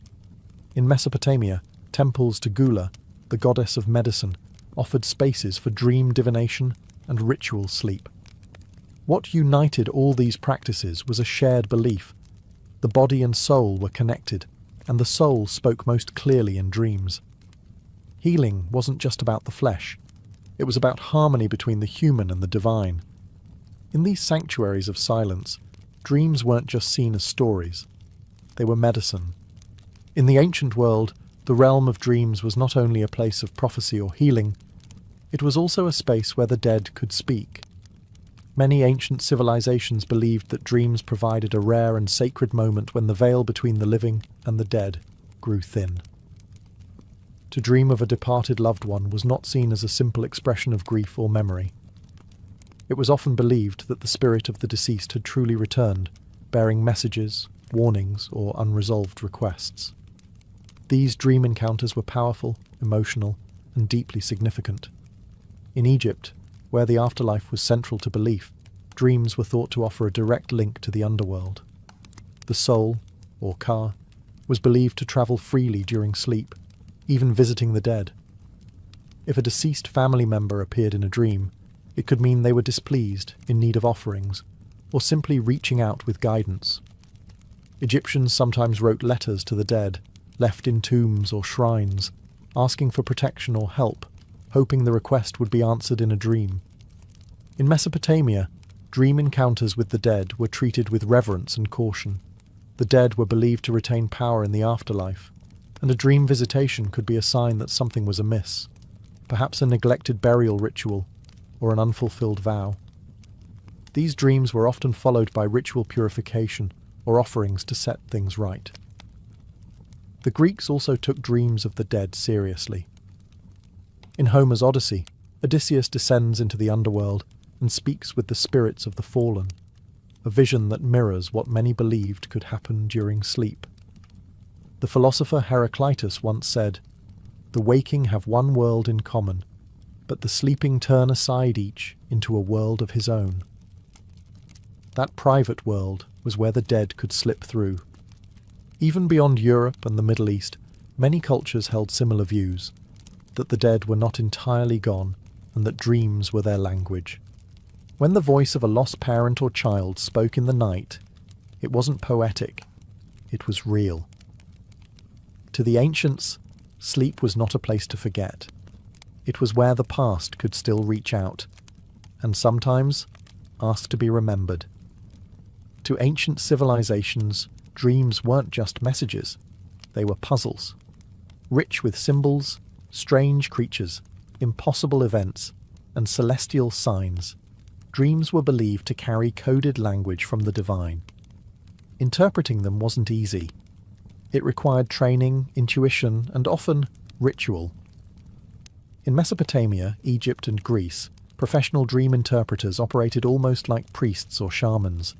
In Mesopotamia, temples to Gula, the goddess of medicine, offered spaces for dream divination and ritual sleep. What united all these practices was a shared belief. The body and soul were connected, and the soul spoke most clearly in dreams. Healing wasn't just about the flesh. It was about harmony between the human and the divine. In these sanctuaries of silence, dreams weren't just seen as stories. They were medicine. In the ancient world, the realm of dreams was not only a place of prophecy or healing, it was also a space where the dead could speak. Many ancient civilizations believed that dreams provided a rare and sacred moment when the veil between the living and the dead grew thin. To dream of a departed loved one was not seen as a simple expression of grief or memory. It was often believed that the spirit of the deceased had truly returned, bearing messages, warnings, or unresolved requests. These dream encounters were powerful, emotional, and deeply significant. In Egypt, where the afterlife was central to belief, dreams were thought to offer a direct link to the underworld. The soul, or Ka, was believed to travel freely during sleep, even visiting the dead. If a deceased family member appeared in a dream, it could mean they were displeased, in need of offerings, or simply reaching out with guidance. Egyptians sometimes wrote letters to the dead, left in tombs or shrines, asking for protection or help, hoping the request would be answered in a dream. In Mesopotamia, dream encounters with the dead were treated with reverence and caution. The dead were believed to retain power in the afterlife, and a dream visitation could be a sign that something was amiss, perhaps a neglected burial ritual or an unfulfilled vow. These dreams were often followed by ritual purification or offerings to set things right. The Greeks also took dreams of the dead seriously. In Homer's Odyssey, Odysseus descends into the underworld and speaks with the spirits of the fallen, a vision that mirrors what many believed could happen during sleep. The philosopher Heraclitus once said, "The waking have one world in common, but the sleeping turn aside each into a world of his own." That private world was where the dead could slip through. Even beyond Europe and the Middle East, many cultures held similar views, that the dead were not entirely gone and that dreams were their language. When the voice of a lost parent or child spoke in the night, it wasn't poetic, it was real. To the ancients, sleep was not a place to forget. It was where the past could still reach out, and sometimes ask to be remembered. To ancient civilizations, dreams weren't just messages, they were puzzles. Rich with symbols, strange creatures, impossible events, and celestial signs, dreams were believed to carry coded language from the divine. Interpreting them wasn't easy. It required training, intuition, and often ritual. In Mesopotamia, Egypt, and Greece, Professional dream interpreters operated almost like priests or shamans.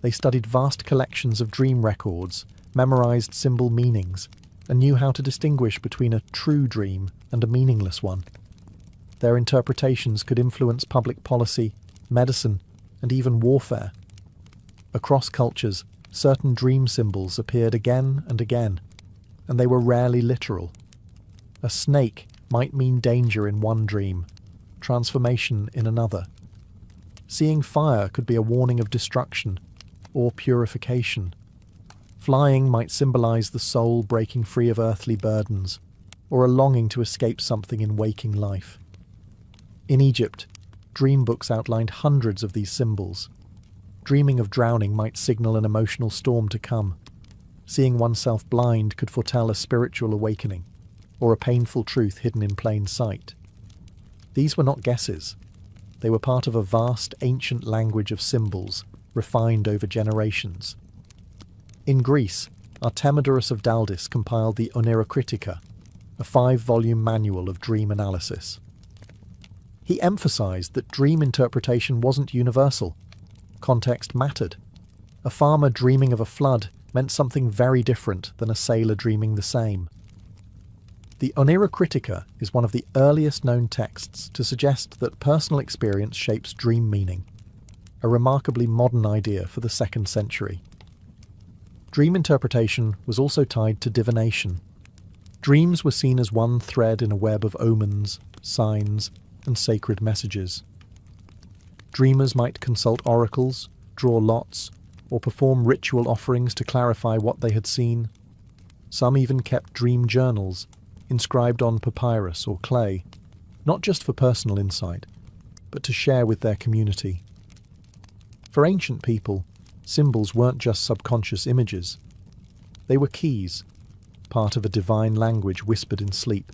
They studied vast collections of dream records, memorized symbol meanings, and knew how to distinguish between a true dream and a meaningless one. Their interpretations could influence public policy, medicine, and even warfare. Across cultures, certain dream symbols appeared again and again, and they were rarely literal. A snake might mean danger in one dream, transformation in another. Seeing fire could be a warning of destruction or purification. Flying might symbolize the soul breaking free of earthly burdens, or a longing to escape something in waking life. In Egypt, dream books outlined hundreds of these symbols. Dreaming of drowning might signal an emotional storm to come. Seeing oneself blind could foretell a spiritual awakening, or a painful truth hidden in plain sight. These were not guesses. They were part of a vast, ancient language of symbols, refined over generations. In Greece, Artemidorus of Daldis compiled the Oneirocritica, a 5-volume manual of dream analysis. He emphasized that dream interpretation wasn't universal. Context mattered. A farmer dreaming of a flood meant something very different than a sailor dreaming the same. The Oneirocritica is one of the earliest known texts to suggest that personal experience shapes dream meaning, a remarkably modern idea for the 2nd century. Dream interpretation was also tied to divination. Dreams were seen as one thread in a web of omens, signs, and sacred messages. Dreamers might consult oracles, draw lots, or perform ritual offerings to clarify what they had seen. Some even kept dream journals, inscribed on papyrus or clay, not just for personal insight, but to share with their community. For ancient people, symbols weren't just subconscious images. They were keys, part of a divine language whispered in sleep.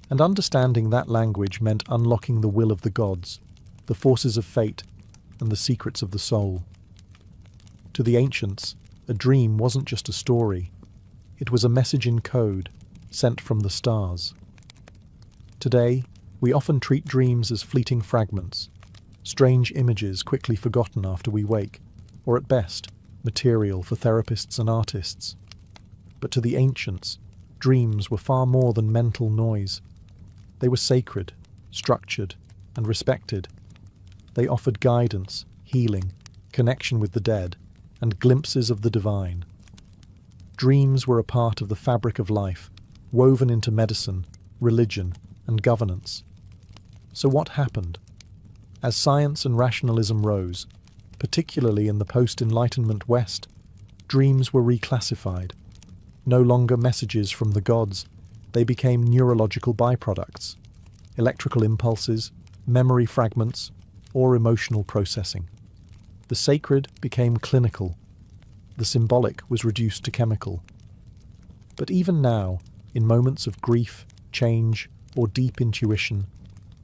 And understanding that language meant unlocking the will of the gods, the forces of fate, and the secrets of the soul. To the ancients, a dream wasn't just a story. It was a message in code, sent from the stars. Today, we often treat dreams as fleeting fragments, strange images quickly forgotten after we wake, or at best, material for therapists and artists. But to the ancients, dreams were far more than mental noise. They were sacred, structured, and respected. They offered guidance, healing, connection with the dead, and glimpses of the divine. Dreams were a part of the fabric of life, woven into medicine, religion, and governance. So what happened? As science and rationalism rose, particularly in the post-Enlightenment West, dreams were reclassified. No longer messages from the gods, they became neurological byproducts, electrical impulses, memory fragments, or emotional processing. The sacred became clinical. The symbolic was reduced to chemical. But even now, in moments of grief, change, or deep intuition,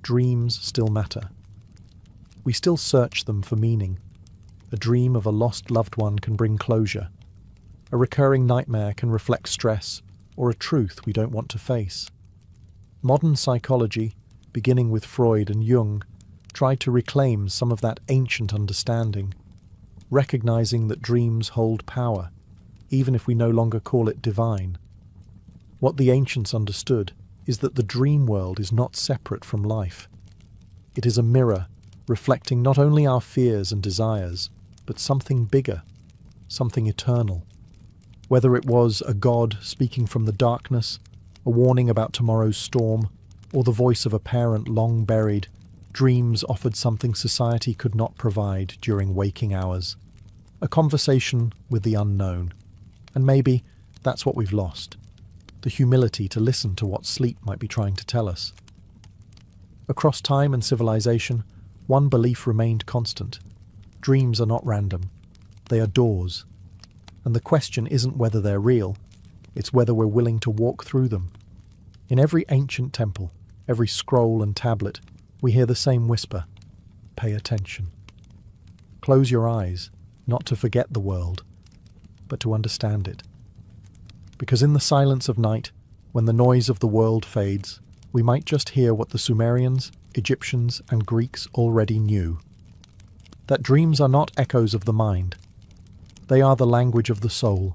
dreams still matter. We still search them for meaning. A dream of a lost loved one can bring closure. A recurring nightmare can reflect stress or a truth we don't want to face. Modern psychology, beginning with Freud and Jung, tried to reclaim some of that ancient understanding, recognizing that dreams hold power, even if we no longer call it divine. What the ancients understood is that the dream world is not separate from life. It is a mirror reflecting not only our fears and desires, but something bigger, something eternal. Whether it was a god speaking from the darkness, a warning about tomorrow's storm, or the voice of a parent long buried, dreams offered something society could not provide during waking hours. A conversation with the unknown. And maybe that's what we've lost. The humility to listen to what sleep might be trying to tell us. Across time and civilization, one belief remained constant. Dreams are not random. They are doors. And the question isn't whether they're real, it's whether we're willing to walk through them. In every ancient temple, every scroll and tablet, we hear the same whisper: pay attention. Close your eyes, not to forget the world, but to understand it. Because in the silence of night, when the noise of the world fades, we might just hear what the Sumerians Egyptians and Greeks already knew. That dreams are not echoes of the mind. They are the language of the soul,